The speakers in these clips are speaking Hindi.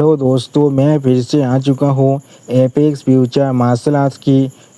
हेलो दोस्तों, मैं फिर से आ चुका हूँ एपेक्स फ्यूचर मार्शल आर्ट्स की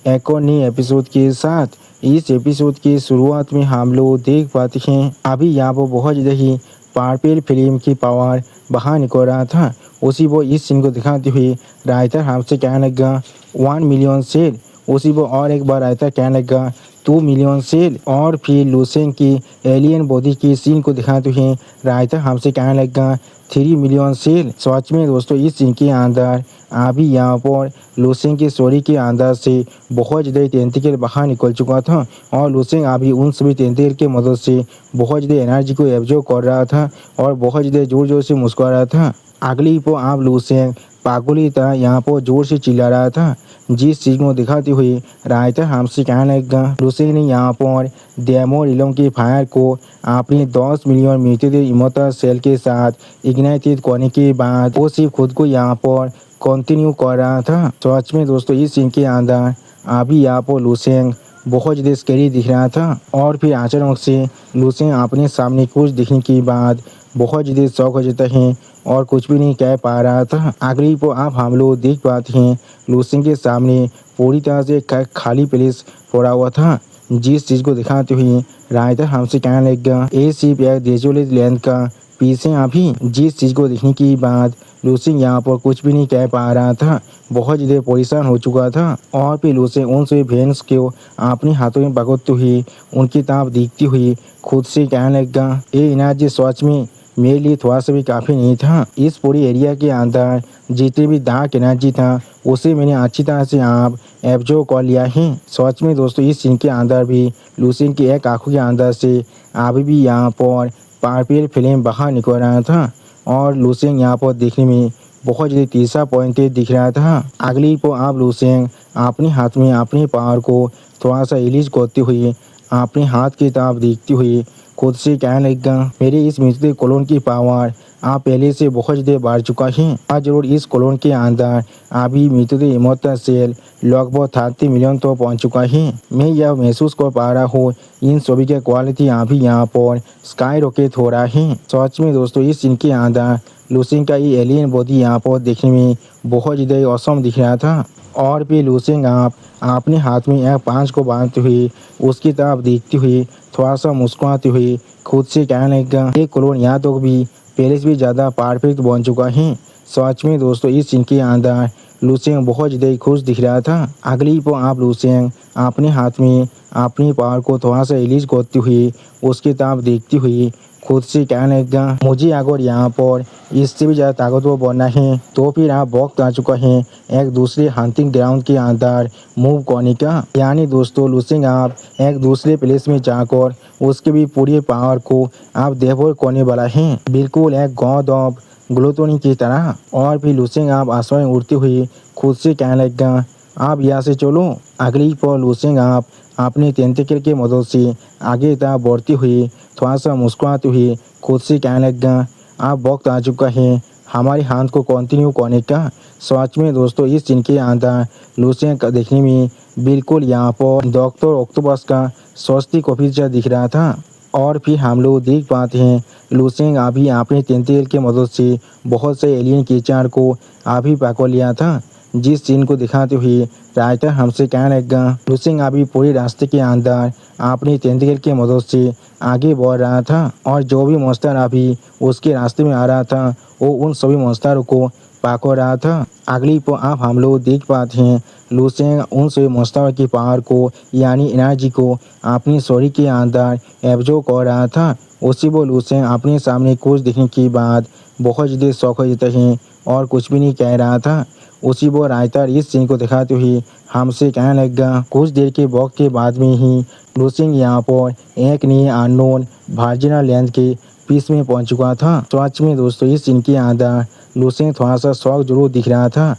एक और नई एपिसोड के साथ। इस एपिसोड की शुरुआत में हम लोग देख पाते हैं अभी यहाँ पर बहुत ज़्यादा ही पावरफुल फिल्म की पावर बाहर निकल रहा था। उसी वो इस सीन को दिखाते हुए राइटर हमसे कहने लगा 1 मिलियन सेल। उसी वो और एक बार राइटर कहने लगा 2 मिलियन सेल। और फिर लूसेन की एलियन बॉडी की सीन को दिखाते हुए राइटर हमसे कहने लगा 3 मिलियन सेल। सच में दोस्तों इस सीन के अंदर अभी यहाँ पर लूसेन की स्टोरी के अंदर से बहुत ज़्यादा टेंटिकल बाहर निकल चुका था और लूसेन अभी उन सभी टेंटिकल की मदद से बहुत ज़्यादा एनर्जी को एब्जॉर्ब कर रहा था और बहुत ज़्यादा जोर जोर से मुस्कुरा रहा था। अगली पर आप लूसेन पागल की तरह यहाँ पर जोर से चिल्ला रहा था। जिस चीज़ को दिखाते हुए राइटर हमसे कहने लगा लूसेन ने यहाँ पर डेमो इलम के फायर को अपनी 10 मिलियन म्यूटेटेड इमोर्टल सेल के साथ इग्नाइटेड करने के बाद वो सिर्फ खुद को यहाँ पर कंटिन्यू कर रहा था। सच में दोस्तों इस सीन के अंदर अभी यहाँ पर लूसेन बहुत ज़्यादा स्कैरी दिख रहा था और फिर अचानक से लूसेन अपने सामने कुछ दिखने के बाद बहुत ज़्यादा शौक हो जाता है और कुछ भी नहीं कह पा रहा था। अगली को आप हम लोग देख पाते हैं लूसेन के सामने पूरी तरह से खाली प्लेस पड़ा हुआ था। जिस चीज़ को दिखाते हुए राइटर हमसे कहने लगा ए सिर्फ एक डेजोलेट लैंड का पीछे अभी। जिस चीज़ को देखने के बाद लूसेन यहाँ पर कुछ भी नहीं कह पा रहा था, बहुत ज़्यादा परेशान हो चुका था। और फिर लूसेन उन सभी भेंस को अपने हाथों में पकड़ते हुए उनकी तरफ देखती हुई खुद से कहने लगा ये एनर्जी सच में मेरे लिए थोड़ा सा भी काफ़ी नहीं था। इस पूरी एरिया के अंदर जितनी भी डार्क एनर्जी था उसे मैंने अच्छी तरह से आप एब्जॉर्ब कर लिया है। सच में दोस्तों इस सीन के अंदर भी लूसेन की एक आंखों के अंदर से अभी भी यहाँ पर पावरफुल फिल्म बाहर निकल रहा था और लूसेन यहाँ पर देखने में बहुत ज़्यादा तीसरा पॉइंट दिख रहा था। अगली पर आप लूसेन अपने हाथ में अपने पावर को थोड़ा सा रिलीज करते हुए अपने हाथ की तरफ देखते हुए खुद से कहने लगा मेरे इस मित्र कॉलोन की पावर आप पहले से बहुत ज़्यादा बढ़ चुका है। आज जरूर इस कॉलोन के अंदर अभी मित्र इमोर्टल सेल लगभग 30 मिलियन तो पहुंच चुका है। मैं यह महसूस कर पा रहा हूँ इन सभी के क्वालिटी अभी यहाँ पर स्काई रॉकेट हो रहा है। सच में दोस्तों इस सीन के अंदर लूसेन का ये एलियन बॉडी यहाँ पर देखने में बहुत ज़्यादा औसम दिख रहा था। और फिर लूसेन आप अपने हाथ में एक पांच को बांधते हुए उसकी तरफ देखते हुए थोड़ा सा मुस्कुराते हुए खुद से कहने लगा ये कॉलोन यहाँ तो भी पहले से भी ज़्यादा परफेक्ट बन चुका है। सच में दोस्तों इस सीन के अंदर लूसेन बहुत ज़्यादा खुश दिख रहा था। अगली पर आप लूसेन अपने हाथ में अपनी पावर को थोड़ा सा रिलीज करते हुए उसकी तरफ देखती हुई खुद से कहने लगा मुझे अगर यहाँ पर इससे भी ज़्यादा ताकतवर बनना है तो फिर आप वक्त आ चुका है एक दूसरे हंटिंग ग्राउंड के अंदर मूव करने का। यानी दोस्तों लूसेन आप एक दूसरे प्लेस में जाकर उसके भी पूरी पावर को आप डेवोर करने वाला है, बिल्कुल एक गॉड ऑफ ग्लूटोनी की तरह। और फिर लूसेन आप आसमान में उड़ते हुए खुद से कहने लगा आप यहाँ से चलो। अगली पर लूसेन आप अपने टेंटिकल के मदद से आगे तरफ बढ़ती हुई थोड़ा सा मुस्कुराते हुए खुद से कहने लगा आप वक्त आ चुका है हमारे हाथ को कंटिन्यू करने का। सच में दोस्तों इस सीन के अंदर लूसेन का देखने में बिल्कुल यहाँ पर डॉक्टर ऑक्टोपस का स्वस्तिक ऑफिसर दिख रहा था। और फिर हम लोग देख पाते हैं लूसेन अभी अपने टेंटिकल के मदद से बहुत से एलियन क्रीचर को अभी पकड़ लिया था। जिस सीन को दिखाते हुए राइटर हमसे कहने लगा लूसेन अभी पूरे रास्ते के अंदर अपने टेंटिकल के मदद से आगे बढ़ रहा था और जो भी मॉन्स्टर अभी उसके रास्ते में आ रहा था वो उन सभी मॉन्स्टरों को पकड़ रहा था। अगली पर आप हम लोग देख पाते हैं लूसेन उन सभी मॉन्स्टर की पावर को यानी एनर्जी को अपनी शरीर के अंदर एब्जॉर्ब कर रहा था। उसी वो लूसेन अपने सामने कुछ देखने के बाद बहुत ज़्यादा शौक हो जाता है और कुछ भी नहीं कह रहा था। उसी वो राइटर इस सीन को दिखाते हुए हमसे कहने लगा कुछ देर के वक्त के बाद में ही लूसेन यहाँ पर एक नए अननोन वर्जिनल लैंड के पीस में पहुँच चुका था। सच में दोस्तों इस सीन के अंदर लूसेन थोड़ा सा शौक जरूर दिख रहा था।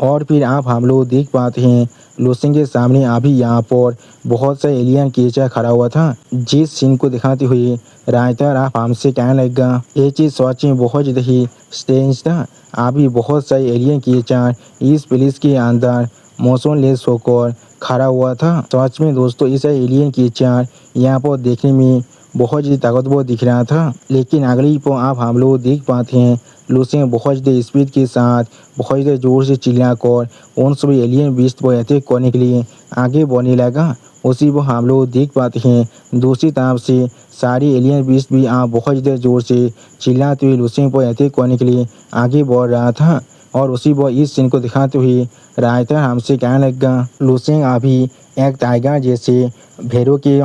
और फिर आप हम लोग देख पाते हैं लूसेन के सामने अभी यहाँ पर बहुत सा एलियन क्रीचर खड़ा हुआ था। जिस सीन को दिखाते हुए राइटर आप हमसे कहने लगा ये चीज़ सच में बहुत ज़्यादा ही स्ट्रेंज था। अभी बहुत सारे एलियन क्रीचर इस प्लेस के अंदर मोशनलेस होकर खड़ा हुआ था। सच में दोस्तों इस एलियन क्रीचर यहाँ पर देखने में बहुत ज़्यादा ताकतवर दिख रहा था। लेकिन अगली पर आप हम लोग देख पाते हैं लूसेंग बहुत ज़्यादा स्पीड के साथ बहुत ज़्यादा ज़ोर से चिल्लाकर उन सभी एलियन बीस्ट पर अटैक करने के लिए आगे बढ़ने लगा। उसी वो हम लोग देख पाते हैं दूसरी तरफ से सारी एलियन बीस्ट भी आप बहुत ज़्यादा ज़ोर से चिल्लाते हुए लूसेंग पर अटैक करने के लिए आगे बढ़ रहा था। और उसी वो इस सीन को दिखाते हुए राइटर हमसे कहने लगा लूसेंग अभी एक टाइगर जैसे भेड़ों के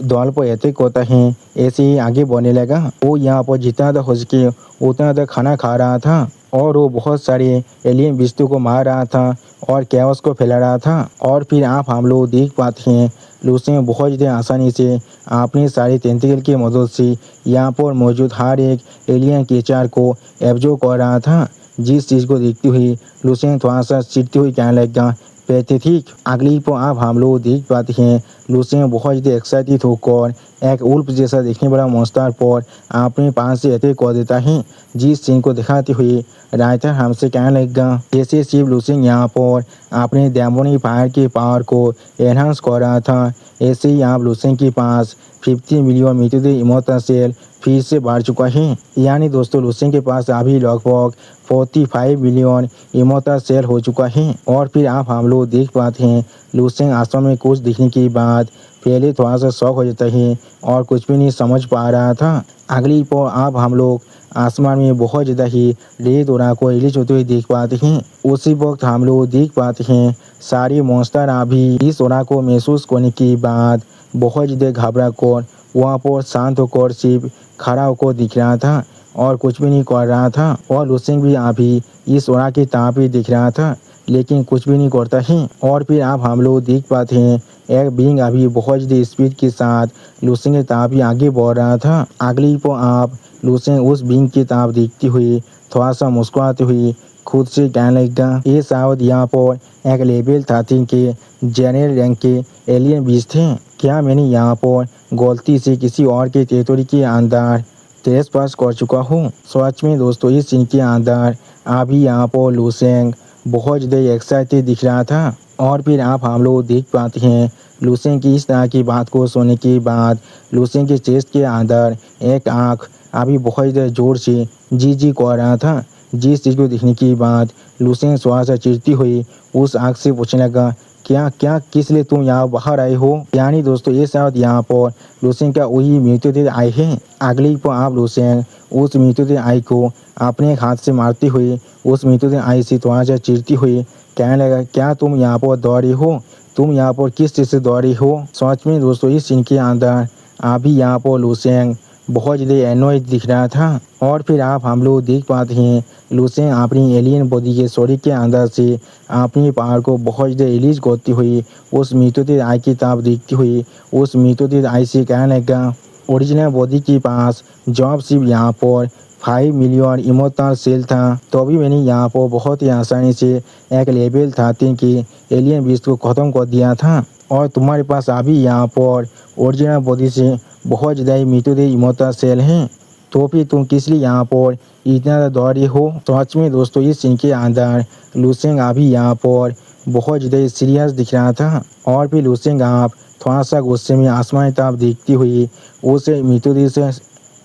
दल पर अटैक होता है ऐसे ही आगे बढ़ने लगा। वो यहाँ पर जितना ज़्यादा हो सके उतना ज़्यादा खाना खा रहा था और वो बहुत सारे एलियन बिस्तों को मार रहा था और कैओस को फैला रहा था। और फिर आप हम लोग देख पाते हैं लूसेंग बहुत ज़्यादा आसानी से अपने सारे टेंटिकल की मदद से यहाँ पर मौजूद हर एक एलियन क्रीचर को एब्जॉर्ब कर रहा था। जिस चीज़ को देखते हुए लूसेंग थोड़ा सा चिढ़ते हुए कहने लगा पैथेटिक। अगली पर आप हम लोग देख पाते हैं लूसेंग बहुत ज़्यादा एक्साइटेड होकर एक उल्फ जैसा देखने वाला मॉन्स्टर पर अपने पास से अटैक कर देता है। जिस सीन को दिखाते हुए राइटर हमसे कहने लगा जैसे शिव लूसेंग यहाँ पर अपने डेमोनिक फायर के पावर को एनहांस कर रहा था ऐसे ही आप लूसेंग के पास 50 मिलियन मीटर इमोर्टल सेल फिर से बढ़ चुका है। यानी दोस्तों लूसेंग के पास अभी लगभग 45 मिलियन इमोर्टल सेल हो चुका है। और फिर आप हम लोग देख पाते हैं लूसेंग आसमान में कुछ दिखने के बाद पहले थोड़ा सा शौक हो जाता है और कुछ भी नहीं समझ पा रहा था। अगली पर आप हम लोग आसमान में बहुत ज़्यादा ही रेड ओरा को रिलीज होते हुए देख पाते हैं। उसी वक्त हम लोग देख पाते हैं सारे मॉन्स्टर अभी इस ओरा को महसूस करने के बाद बहुत ज़्यादा घबरा कर वहाँ पर शांत होकर सिर्फ खड़ा होकर दिख रहा था और कुछ भी नहीं कर रहा था। और लूसेंग भी अभी इस ओरा की तरफ ही दिख रहा था लेकिन कुछ भी नहीं करता है। और फिर आप हम लोग देख पाते हैं एक बीइंग अभी बहुत ज़्यादा स्पीड के साथ लूसेंग की तरफ ही आगे बढ़ रहा था। अगली पर आप लूसेंग उस बीइंग की तरफ देखते हुए थोड़ा सा मुस्कुराते हुए खुद से कहने लगा ये शायद यहाँ पर एक लेवल 13 के जनरल रैंक के एलियन बीस्ट थे। क्या मैंने यहाँ पर गलती से किसी और के टेरिटरी के अंदर ट्रेस पास कर चुका हूँ। सच में दोस्तों इस सीन के अंदर अभी यहाँ पर लूसेंग बहुत ज़्यादा एक्साइटेड दिख रहा था। और फिर आप हम लोग देख पाते हैं लूसेंग की इस तरह की बात को सुनने के बाद लूसेंग के चेस्ट के अंदर एक आँख अभी बहुत ज़्यादा ज़ोर से जी कर रहा था। जिस चीज़ को देखने के बाद लूसेंग थोड़ा सा चिढ़ती हुई उस आँख से पूछने लगा क्या क्या किस लिए तुम यहाँ बाहर आए हो। यानी दोस्तों ये शायद यहाँ पर लूसेंग का वही म्यूटेटेड आई है। अगली पर आप लूसेंग उस म्यूटेटेड आई को अपने हाथ से मारते हुए उस म्यूटेटेड आई से थोड़ा सा चिढ़ती हुई कहने लगा क्या तुम यहाँ पर दौड़े हो, तुम यहाँ पर किस चीज़ से दौड़े हो। सच में दोस्तों इस सीन के अंदर अभी यहाँ पर लूसेंग बहुत ज़्यादा एनोयड दिख रहा था। और फिर आप हम लोग देख पाते हैं लूसेंग अपनी एलियन बॉडी के शरीर के अंदर से अपनी पावर को बहुत ज़्यादा रिलीज करती हुई उस म्यूटेटेड आई की तरफ देखती हुई उस म्यूटेटेड आई से कहने लगा ओरिजिनल बॉडी के पास जब सिर्फ यहाँ पर 5 मिलियन इमोर्टल सेल था तो अभी मैंने यहाँ पर बहुत ही आसानी से एक लेवल 13 के एलियन बीस्ट को ख़त्म कर दिया था। और तुम्हारे पास अभी यहाँ पर ओरिजिनल बॉडी से बहुत ज़्यादा म्यूटेटेड इमोर्टल सेल हैं तो फिर तुम किस लिए यहाँ पर इतना दौड़े हो। सच में दोस्तों इस सीन के अंदर लूसेंग अभी यहाँ पर बहुत ज़्यादा सीरियस दिख रहा था। और फिर लूसेंग आप थोड़ा सा गुस्से में आसमान की तरफ देखती हुई उसे म्यूटेटेड से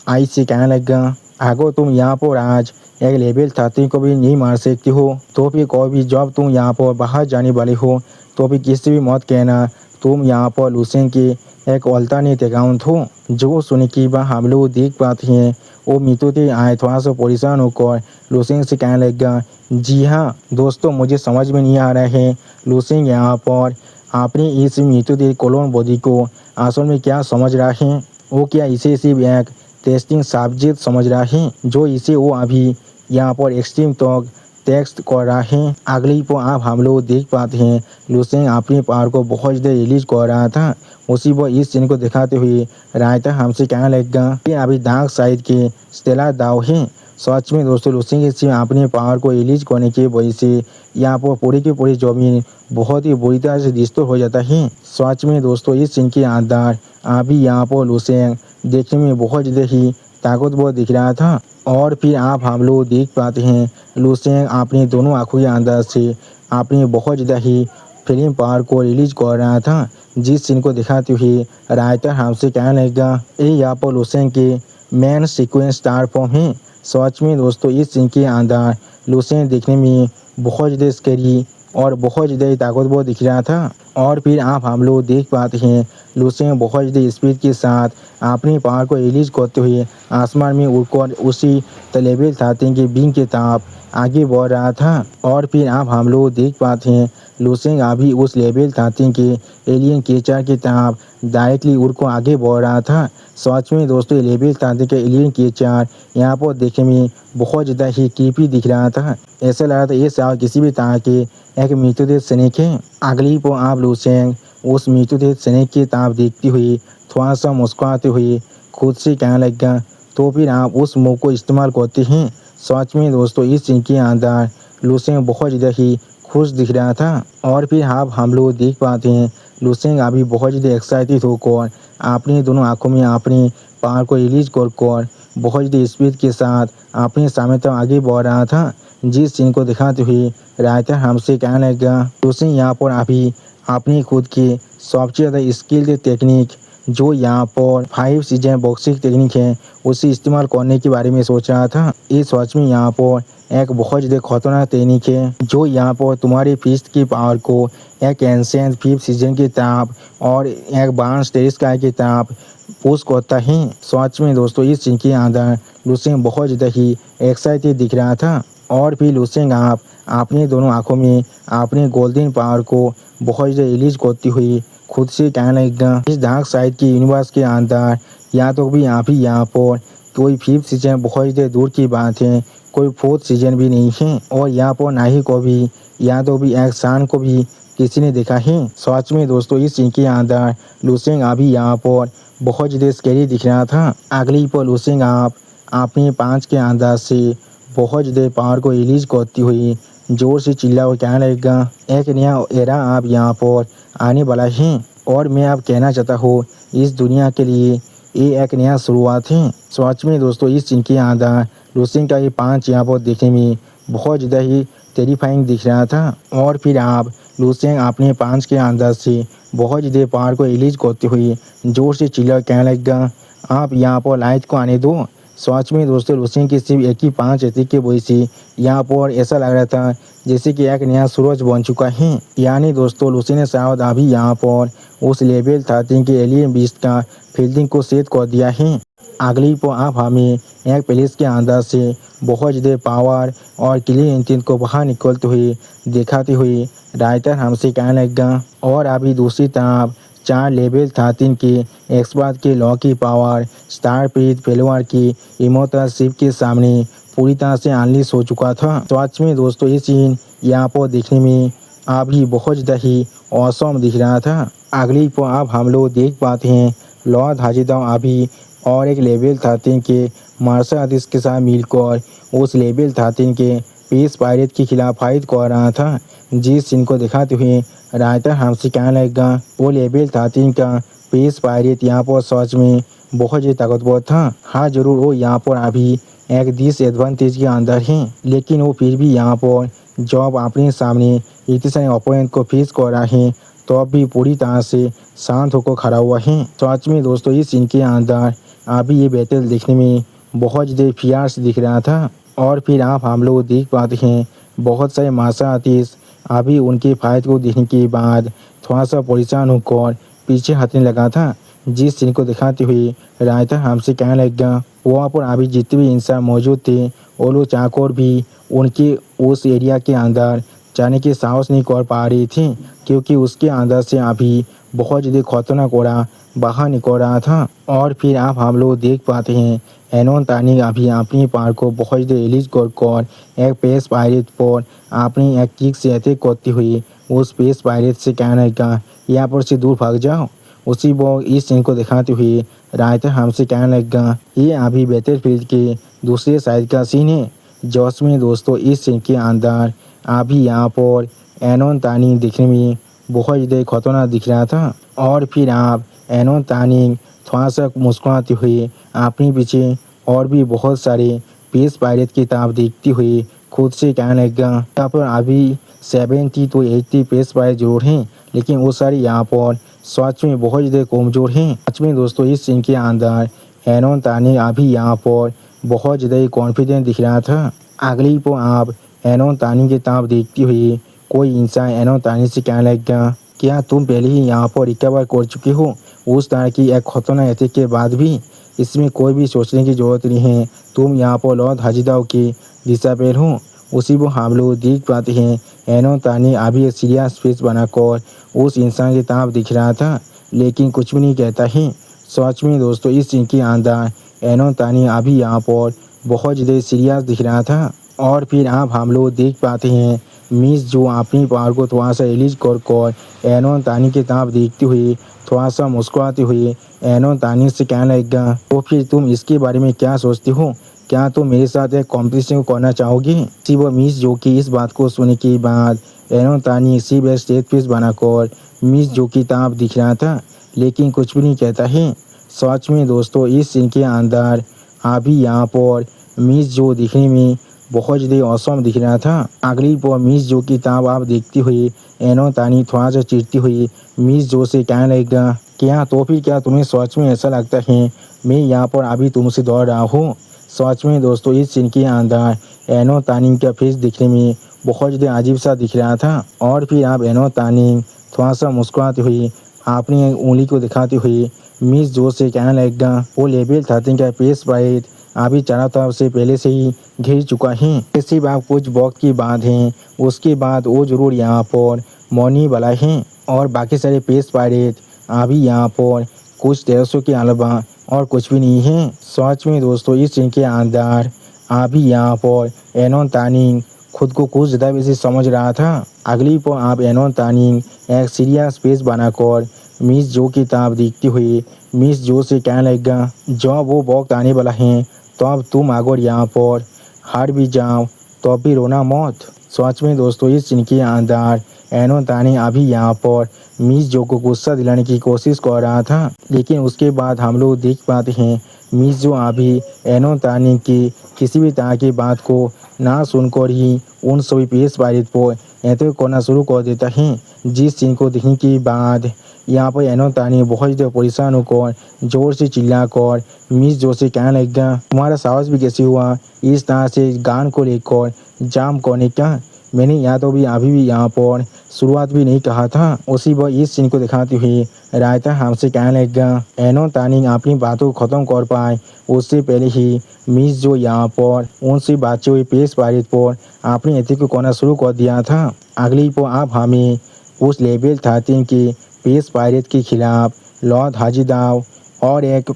आई से कहने लगा अगर तुम यहाँ पर आज एक लेवल 13 को भी नहीं मार सकती हो तो फिर कोई भी जब तुम यहाँ पर बाहर जाने वाले हो तो फिर किसी भी मत कहना तुम यहाँ पर लूसेंग के एक अल्टरनेट अकाउंट हो। जो सुनने के बाद हम लोग देख पाते हैं वो म्यूटेटेड आए थोड़ा सा परेशान होकर लूसेंग से कहने लगा जी हाँ दोस्तों मुझे समझ में नहीं आ रहा है लूसेंग यहाँ पर अपनी इस म्यूटेटेड क्लोन बॉडी को असल में क्या समझ रहा है। वो क्या इसे सिर्फ एक टेस्टिंग सब्जेक्ट समझ रहा है जो इसे वो अभी यहाँ पर एक्सट्रीम तक टेक्स्ट कर रहा है। अगली पर आप हम लोग देख पाते हैं लूसेंग अपनी पावर को बहुत ज़्यादा रिलीज कर रहा था। उसी पर इस सीन को दिखाते हुए राइटर हमसे कहने लगा कि अभी डार्क साइड के स्टेलर दाव है। सच में दोस्तों लूसेंग के सिर्फ अपने पावर को रिलीज करने की वजह से यहाँ पर पूरी की पूरी जमीन बहुत ही बुरी तरह से डिस्टोर हो जाता है। सच में दोस्तों इस सीन के अंदर अभी यहाँ पर लूसेंग देखने में बहुत ज़्यादा ही ताकतवर दिख रहा था। और फिर आप हम लोग देख पाते हैं लूसेंग अपनी दोनों आँखों के अंदर से अपनी बहुत ज़्यादा ही फिल्म पावर को रिलीज कर रहा था। जिस सीन को दिखाते हुए राइटर हमसे कहने लगा ये यहाँ पर लूसेंग के मेन सीक्वेंस स्टार फॉर्म है सच में दोस्तों इस सीन के अंदर लुसेंट देखने में बहुत ज़्यादा स्कैरी और बहुत ज़्यादा ताकतवर दिख रहा था। और फिर आप हम लोग देख पाते हैं लुसेंट बहुत ज़्यादा स्पीड के साथ अपने पावर को रिलीज करते हुए आसमान में उड़कर उसी लेवल 13 के विंग के तरफ आगे बढ़ रहा था। और फिर आप हम लोग देख पाते हैं लुसेंट अभी उस लेवल 13 के एलियन केचर की तरफ डायरेक्टली उड़कर आगे बढ़ रहा था। सच में दोस्तों लेवल 13 के एलियन केचर यहाँ पर देखने में बहुत ज़्यादा ही क्रीपी दिख रहा था। ऐसा लग रहा था ये शायद किसी भी तरह के एक मृतदेह स्नेक है। अगली पर आप लुसेंट उस मृतदेह स्नेक की तरफ देखती हुई थोड़ा सा मुस्कुराते हुए खुद से कहने लगा तो फिर आप उस मुँह को इस्तेमाल करते हैं। सच में दोस्तों इस सीन के अंदर लुसेंट बहुत ज़्यादा ही खुश दिख रहा था। और फिर आप हम लोग देख पाते हैं लुसेंट अभी बहुत ज़्यादा एक्साइटेड होकर अपनी दोनों आँखों में अपनी पावर को रिलीज कर बहुत ज़्यादा स्पीड के साथ अपने सामने तक आगे बढ़ रहा था। जिस सीन को दिखाते हुए राइटर हमसे कहने लगा लुसेंट यहाँ पर अभी अपनी खुद की सबसे ज़्यादा स्किल्ड टेक्निक जो यहाँ पर 5 सीजन बॉक्सिंग टेक्निक है उसे इस्तेमाल करने के बारे में सोच रहा था। इस सच में यहाँ पर एक बहुत ज़्यादा खतरनाक टेक्निक है जो यहाँ पर तुम्हारी फिस्ट की पावर को एक एंशिएंट 5th सीजन की तरफ और एक बांस टेरिस का की तरफ पुश करता है। सच में दोस्तों इस सीन के अंदर लुसेंट बहुत ज़्यादा ही एक्साइटेड दिख रहा था। और फिर लुसेंट आप अपने दोनों आँखों में अपने गोल्डन पावर को बहुत ज़्यादा रिलीज करती हुई खुद से कहने लगा इस डार्क साइड के यूनिवर्स के अंदर या तो भी अभी यहाँ पर कोई 5th सीजन बहुत ज़्यादा दूर की बात है, कोई 4th सीजन भी नहीं है और यहाँ पर ना ही को भी या तो भी एक सान को भी किसी ने देखा है। सच में दोस्तों इस सीन के अंदर लुसेंट अभी यहाँ पर बहुत ज़्यादा स्कैरी दिख रहा था। अगली पर लुसेंट आप अपने 5 के अंदर से बहुत ज़्यादा पावर को रिलीज करती हुई जोर से चिल्ला और कहने लगेगा एक नया एरा आप यहाँ पर आने वाला है और मैं आप कहना चाहता हूँ इस दुनिया के लिए ये एक नया शुरुआत है। सच में दोस्तों इस सीन के अंदर लुसेंट का ये 5 यहाँ पर देखने में बहुत ज़्यादा ही टेरिफाइंग दिख रहा था। और फिर आप लुसेंट अपने 5 के अंदर से बहुत ज़्यादा पावर को रिलीज करते हुए जोर से चिल्ला कहने लगेगा आप यहाँ पर लाइट को आने दो। सच में दोस्तों लुसेंट की सिर्फ एक ही 5 एथिक के वजह से यहाँ पर ऐसा लग रहा था जैसे कि एक नया सूरज बन चुका है। यानी दोस्तों लुसेंट ने शायद अभी यहाँ पर उस लेवल 13 के एलियन बीस्ट का फील्डिंग को सेट कर दिया है। अगली पर आप हमें एक प्लेस के अंदर से बहुत ज़्यादा पावर और क्लियर इंटेंट को बाहर निकलते हुए दिखाते हुए राइटर हमसे कहने लगा और अभी दूसरी तरफ 4 लेवल 13 के एक्सपर्ट के लॉ की पावर स्टार प्रीत फेलोअर की इमोटल शिप के सामने पूरी तरह से अनलीश हो चुका था। सच में दोस्तों ये सीन यहाँ पर देखने में अभी बहुत ज़्यादा ही औसम दिख रहा था। अगली पर अब हम लोग देख पाते हैं लॉर्ड हाजिदाव अभी और एक लेवल 13 के मार्शल आर्टिस्ट के साथ मिलकर उस लेवल 13 के पेस पायरेट के खिलाफ फाइट कर रहा था। जिस सीन को दिखाते हुए राइटर हमसे कहने लगा वो लेवल 13 का पेस पायरेट यहाँ पर सच में बहुत ज़्यादा ताकतवर था। हाँ जरूर वो यहाँ पर अभी एक डिसएडवांटेज के अंदर है लेकिन वो फिर भी यहाँ पर जब अपने सामने इतने सारे ओपोनेंट को फेस कर रहा है तो अब भी पूरी तरह से शांत होकर खड़ा हुआ है। सच में दोस्तों इस सीन के अंदर अभी ये बैटल देखने में बहुत ज़्यादा फियर्स दिख रहा था। और फिर आप हम लोग देख पाते हैं बहुत सारे मार्शल आर्टिस्ट अभी उनके फाइट को देखने के बाद थोड़ा सा परेशान होकर पीछे हटने लगा था। जिस सीन को दिखाते हुए राइटर हमसे कहने लगा वहाँ पर अभी जितने भी इंसान मौजूद थे वो लोग चाकोर भी उनके उस एरिया के अंदर जाने की साहस नहीं कर पा रही थी क्योंकि उसके अंदर से अभी बहुत ज़्यादा खतरनाक ओरा बाहर निकल रहा था। और फिर आप हम लोग देख पाते हैं एनोन तानी अभी अपनी पार को बहुत ज़्यादा रिलीज कर एक पेस पायरेट पर अपनी एक किक से अटैक करती हुई उस पेस पायरेट से कहने लगा यहाँ पर से दूर भाग जाओ। उसी वो इस सीन को दिखाते हुए राइटर हमसे कहने लगा ये अभी बैटलफील्ड के दूसरे साइड का सीन है। जोश में दोस्तों इस सीन के अंदर अभी यहाँ पर एनोन तानी दिखने में बहुत ज़्यादा खतरनाक दिख रहा था। और फिर आप एनोन तानी थोड़ा सा मुस्कुराते हुए अपने पीछे और भी बहुत सारे पेस पायरेट की तरफ देखती हुई खुद से कहने लगा यहाँ पर अभी 70 to 80 पेस पायरेट जरूर हैं लेकिन वो सारे यहाँ पर सच में बहुत ज़्यादा कमज़ोर हैं। सच में दोस्तों इस सीन के अंदर एनोन तानी अभी यहाँ पर बहुत ज़्यादा कॉन्फिडेंट दिख रहा था। अगली को आप एनोन तानी की तरफ देखती हुई कोई इंसान एनोन तानी से कहने लगा, क्या तुम पहले ही यहाँ पर रिकवर कर चुके हो? उस तरह की एक खतरनाक अटैक के बाद भी इसमें कोई भी सोचने की ज़रूरत नहीं है, तुम यहाँ पर लॉर्ड हाजिदाव की दिशा पर हो। उसी को हम लोग देख पाते हैं एनोन तानी अभी एक सीरियस फेस बनाकर उस इंसान की तरफ दिख रहा था, लेकिन कुछ भी नहीं कहता है। सच में दोस्तों इस सीन के अंदर एनोन तानी अभी यहाँ पर बहुत ज़्यादा सीरियस दिख रहा था। और फिर आप हम लोग देख पाते हैं मिस जो अपनी पावर को थोड़ा सा रिलीज कर एनोन तानी की तरफ देखती हुई थोड़ा सा मुस्कुराती हुई एनोन तानी से कहने लगेगा, तो फिर तुम इसके बारे में क्या सोचती हो? क्या तुम मेरे साथ एक कॉम्पिटिशन को करना चाहोगी? सी वो मिस जो कि इस बात को सुनने के बाद एनोन तानी सिर्फ एक स्टेज फेस बनाकर मिस जो की तरफ दिख रहा था, लेकिन कुछ भी नहीं कहता है। सच में दोस्तों इस सीन के अंदर अभी यहाँ पर मिस जो दिखने में बहुत ज़्यादा औसम दिख रहा था। अगली पर मिस जो की तरफ आप देखती हुई एनोन तानी थोड़ा सा चिढ़ती हुई मिस जो से कहने लगेगा, क्या तो फिर क्या तुम्हें सच में ऐसा लगता है मैं यहाँ पर अभी तुमसे दौड़ रहा हूँ? सच में दोस्तों इस सीन के अंदर एनोन तानी का फेस दिखने में बहुत ज़्यादा अजीब सा दिख रहा था। और फिर आप एनोन तानी थोड़ा सा मुस्कुराती हुई अपनी उंगली को दिखाती हुई मिस जो से कहने लगेगा, वो लेवल 13 का पेस फाइट अभी चारों तरफ से पहले से ही घिर चुका है। सिर्फ आप कुछ वक्त की बात है, उसके बाद वो जरूर यहाँ पर मौनी वाला है और बाकी सारे पेस पायरेट अभी यहाँ पर कुछ 1300 के अलावा और कुछ भी नहीं है। सच में दोस्तों इस सीन के अंदर अभी यहाँ पर एनोन तानी खुद को कुछ ज़्यादा बेसी समझ रहा था। अगली पर आप एनोन तानी एक सीरियस फेस बनाकर मिस जो की तरफ देखती हुई मिस जो से कहने लगेगा, जब वो वक्त आने वाला है तब तुम अगर यहाँ पर हार भी जाओ तो भी रोना मत। सच में दोस्तों इस सीन के अंदर एनोन तानी अभी यहाँ पर मिस जो को गुस्सा दिलाने की कोशिश कर रहा था, लेकिन उसके बाद हम लोग देख पाते हैं मिस जो अभी एनोन तानी की किसी भी तरह की बात को ना सुनकर ही उन सभी पेश पारित पर अटैक करना शुरू कर देता है। जिस सीन को देखने के बाद यहाँ पर एनोन तानी बहुत ज़्यादा परेशान होकर जोर से चिल्लाकर मिस जो से कहने लगेगा, तुम्हारा साहस भी कैसे हुआ इस तरह से गान को लेकर जाम करने का? मैंने यहाँ तो भी अभी भी यहाँ पर शुरुआत भी नहीं कहा था। उसी पर इस सीन को दिखाती हुई रायता हमसे कहने लगेगा, एनोन तानी अपनी बातों को ख़त्म कर पाए उससे पहले ही मिस जो यहाँ पर उनसे बातचीत हुई पेश पारित पर अपनी अटैक को करना शुरू कर दिया था। अगली पर आप हमें उस लेवल 13 के पेश पायरेट के खिलाफ लॉर्ड हाजिदाव और एक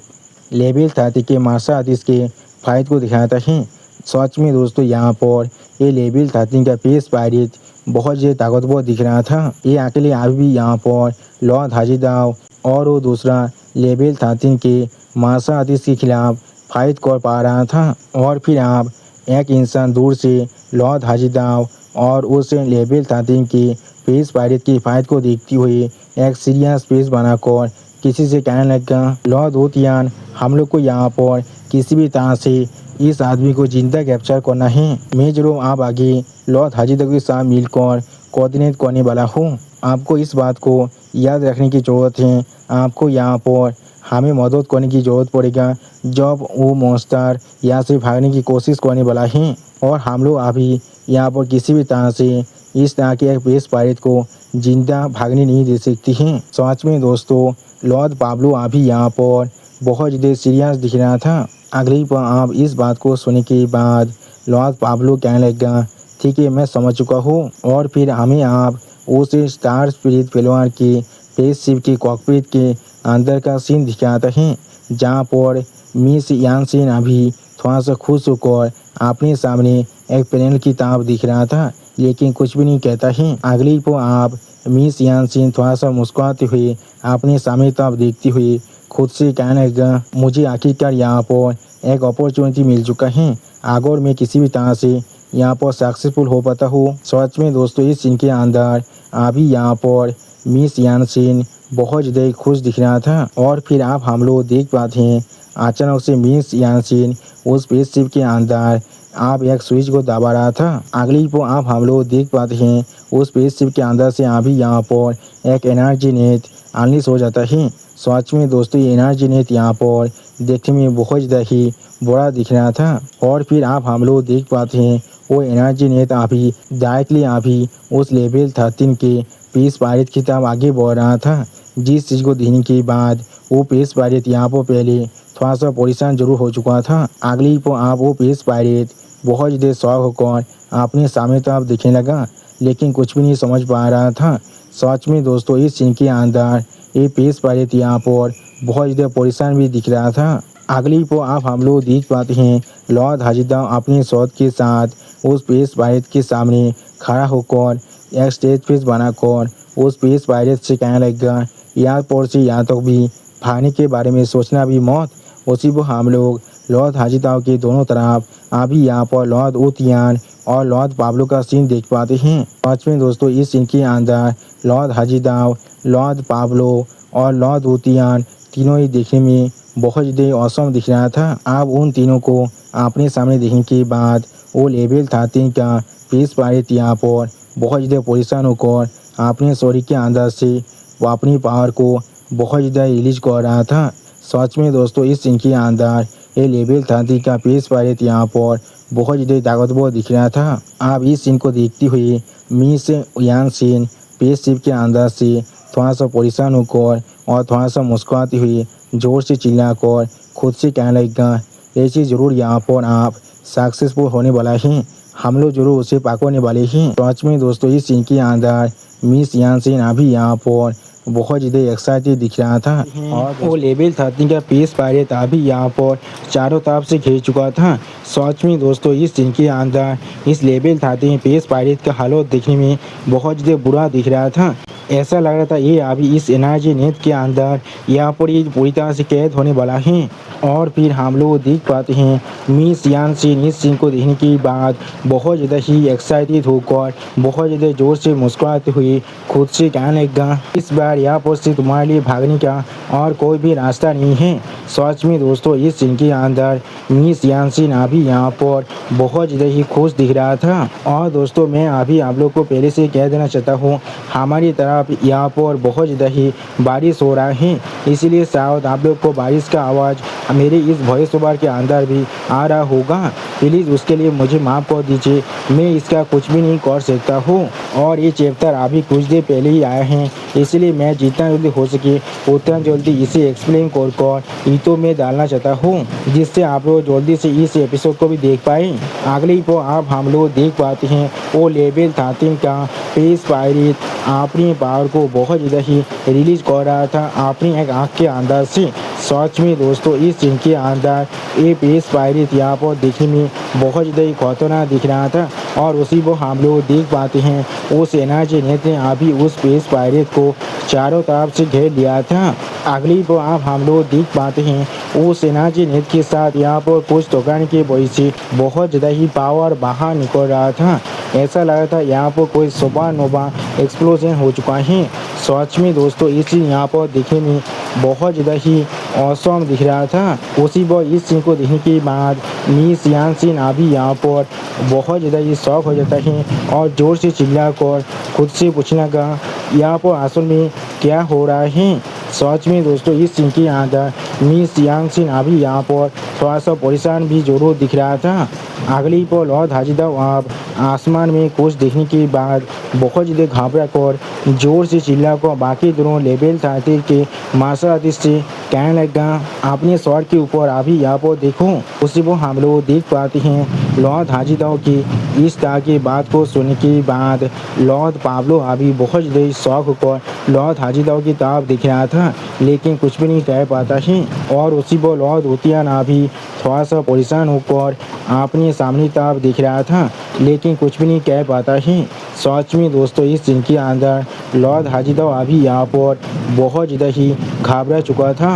लेवल 30 के मार्शल आर्टिस्ट के फाइट को दिखाता है। सच में दोस्तों यहाँ पर ये लेवल 13 का पेश पायरेट बहुत ज़्यादा ताकतवर दिख रहा था। ये अकेले अभी भी यहाँ पर लॉर्ड हाजिदाव और वो दूसरा लेवल 13 के मार्शल आर्टिस्ट के खिलाफ फाइट कर पा रहा था। और फिर आप एक इंसान दूर से लॉर्ड हाजिदाव और उस लेवल 13 के पेश पायरेट की फाइट को देखती हुई एक सीरियस पेश बनाकर किसी से कहने लगा, लॉर्ड ओतियान हम लोग को यहाँ पर किसी भी तरह से इस आदमी को जिंदा कैप्चर करना है। मैं जरूर आप आगे लॉर्ड हाजिदाव के साथ मिलकर कोऑर्डिनेट करने वाला हूँ। आपको इस बात को याद रखने की ज़रूरत है, आपको यहाँ पर हमें मदद करने की ज़रूरत पड़ेगा जब वो मॉन्स्टर यहाँ से भागने की कोशिश करने वाला है। और हम लोग अभी यहाँ पर किसी भी तरह से इस तरह के एक पेश पायरेट को जिंदा भागने नहीं दे सकती हैं। सच में दोस्तों लॉर्ड पाब्लो अभी यहाँ पर बहुत ज़्यादा सीरियस दिख रहा था। अगली पर आप इस बात को सुनने के बाद लॉर्ड पाब्लो कहने लगा, ठीक है मैं समझ चुका हूँ। और फिर हमें आप उस स्टार स्पिरिट परिवार के स्पेसशिप के कॉकपिट के अंदर का सीन दिखाता है, जहाँ पर मिस यानसेन अभी थोड़ा सा खुश होकर अपने सामने एक पैनल की तरफ दिख रहा था, लेकिन कुछ भी नहीं कहता है। अगली पर आप मिस यानसेन थोड़ा सा मुस्कुराते हुए अपने सामने तरफ देखती हुई खुद से कहने लगा, मुझे आखिरकार यहाँ पर एक अपॉर्चुनिटी मिल चुका है, अगर मैं किसी भी तरह से यहाँ पर सक्सेसफुल हो पाता हूँ। सच में दोस्तों इस सीन के अंदर अभी यहाँ पर मिस यानसेन बहुत ज़्यादा खुश दिख रहा था। और फिर आप हम लोग देख पाते हैं अचानक से मिस यानसेन उस स्पेसशिप के अंदर आप एक स्विच को दबा रहा था। अगली को आप हम लोग देख पाते हैं उस स्पेसशिप के अंदर से अभी यहाँ पर एक एनर्जी नेट अनलिश हो जाता है। सच में दोस्तों ये एनर्जी नेट यहाँ पर देखने में बहुत ज़्यादा ही बड़ा दिख रहा था। और फिर आप हम लोग देख पाते हैं वो एनर्जी नेट अभी डायरेक्टली अभी उस लेवल 13 के पीस पायरेट की तरफ आगे बढ़ रहा था। जिस चीज़ को देखने के बाद वो पीस पायरेट यहाँ पर पहले थोड़ा सा परेशान जरूर हो चुका था। अगली पर आप वो पीस पायरेट बहुत ज़्यादा शौक होकर अपने सामने तरफ दिखने लगा, लेकिन कुछ भी नहीं समझ पा रहा था। सच में दोस्तों इस सीन के अंदर ये पीस पायरेट यहाँ पर बहुत ज़्यादा परेशान भी दिख रहा था। अगली को आप हम लोग देख पाते हैं लॉर्ड हाजिदाव अपने शॉट के साथ उस पीस पायरेट के सामने खड़ा होकर एक स्टेज फेस बनाकर उस पीस पायरेट से कहने लगा एयरपोर्ट से यहाँ तक भी भागने के बारे में सोचना भी मौत। उसी को हम लोग लॉर्ड हाजिदाव के दोनों तरफ अभी यहाँ पर लॉर्ड उतियान और लॉर्ड पाब्लो का सीन देख पाते हैं। सच में दोस्तों इस सीन के अंदर लॉर्ड हाजिदाव, लॉर्ड पाब्लो और लॉर्ड उतियान तीनों ही देखने में बहुत ज़्यादा औसम दिख रहा था। आप उन तीनों को अपने सामने देखने के बाद वो लेवल 13 का पीस पायरेट यहाँ पर बहुत ज़्यादा परेशान होकर अपने शरीर के अंदर से वो अपनी पावर को बहुत ज़्यादा रिलीज कर रहा था। सच में दोस्तों इस सीन के अंदर ये लेवल 13 का पीस पायरेट यहाँ पर बहुत ज़्यादा ताकतवर दिख रहा था। आप इस सीन को देखते हुए मिस यान सीन पेस शिप के अंदर से थोड़ा सा परेशान होकर और थोड़ा सा मुस्कुराते हुए जोर से चिल्लाकर खुद से कहने लगा ऐसे ज़रूर यहाँ पर आप सक्सेसफुल होने वाला हैं, हम लोग जरूर उसे पकड़ने वाले हैं। सच में दोस्तों इस सीन के अंदर मिस यान सीन अभी यहाँ पर बहुत ज़्यादा एक्साइटेड दिख रहा था। और वो लेवल 13 का पीस पायरेट अभी यहाँ पर चारों तरफ से घेर चुका था। सच में दोस्तों इस सीन के अंदर इस लेवल 13 पीस पायरेट का हालत देखने में बहुत ज़्यादा बुरा दिख रहा था। ऐसा लग रहा था ये अभी इस एनर्जी नेट के अंदर यहाँ पर ये पूरी तरह से कैद होने वाला है। और फिर हम लोग देख पाते हैं मिस यान सीन इस सीन को देखने के बाद बहुत ज़्यादा ही एक्साइटेड होकर बहुत ज़्यादा जोर से मुस्कुराते हुए खुद से कहने लगा इस बार यहाँ पर से तुम्हारे लिए भागने का और कोई भी रास्ता नहीं है। सच में दोस्तों इस सीन के अंदर मिस यान सीन अभी यहाँ पर बहुत ज़्यादा ही खुश दिख रहा था। और दोस्तों मैं अभी आप लोग को पहले से कह देना चाहता हूँ हमारी तरफ यहाँ पर बहुत ज़्यादा ही बारिश हो रहा है, इसीलिए शायद आप लोग को बारिश का आवाज़ मेरे इस वॉइस ओवर के अंदर भी आ रहा होगा। प्लीज़ उसके लिए मुझे माफ़ कर दीजिए, मैं इसका कुछ भी नहीं कर सकता हूँ। और ये चैप्टर अभी कुछ देर पहले ही आया है, इसलिए मैं जितना जल्दी हो सके उतना जल्दी इसे एक्सप्लेन कर ईटो में डालना चाहता हूँ, जिससे आप लोग जल्दी से इस एपिसोड को भी देख पाए। अगली को आप हम लोग देख पाते हैं वो लेवल 13 का पीस पायरेट अपनी पावर को बहुत ज़्यादा ही रिलीज कर रहा था अपनी एक आँख के अंदर से। सच में दोस्तों इस सीन के अंदर ये पीस पायरेट यहाँ पर देखने में बहुत ज़्यादा ही खतरनाक दिख रहा था। और उसी को हम लोग देख पाते हैं उस एनर्जी नेट ने अभी उस पीस पायरेट को चारों तरफ से घेर लिया था। अगली को आप हम लोग देख पाते हैं उस एनर्जी नेट के साथ यहाँ पर कुछ टकराने की वजह से बहुत ज़्यादा ही पावर बाहर निकल रहा था। ऐसा लग रहा था यहाँ पर कोई सुपरनोवा एक्सप्लोजन हो चुका है। सच में दोस्तों इस सीन यहाँ पर देखने में बहुत ज़्यादा ही औसम दिख रहा था। उसी पर इस सीन को देखने के बाद मिस यान सीन अभी यहाँ पर बहुत ज़्यादा ही शौक हो जाता है और ज़ोर से चिल्लाकर खुद से पूछने का यहाँ पर असल में क्या हो रहा है। सच में दोस्तों इस सीन के अंदर मिस यान सीन अभी यहाँ पर थोड़ा सा परेशान भी जरूर दिख रहा था। अगली पर लॉर्ड हाजिदाव आप आसमान में कुछ देखने के बाद बहुत ज़्यादा घबरा कर जोर से चिल्ला कर बाकी दोनों लेवल 13 के मार्शल आर्टिस्ट से कहने लगा अपने शॉट के ऊपर अभी यहाँ पर देखो। उसी को हम लोग देख पाते हैं लॉर्ड हाजिदाव की इस तरह की बात को सुनने के बाद लॉर्ड पाब्लो अभी बहुत ज़्यादा शौक होकर लॉर्ड हाजिदाव की तरफ दिख रहा था, लेकिन कुछ भी नहीं कह पाता है। और उसी पर लॉर्ड उतियान अभी थोड़ा सा परेशान होकर अपने सामने तरफ दिख रहा था, लेकिन कुछ भी नहीं कह पाता है। सच में दोस्तों इस सीन के अंदर लॉर्ड हाजिदाव अभी यहाँ पर बहुत ज़्यादा ही घबरा चुका था।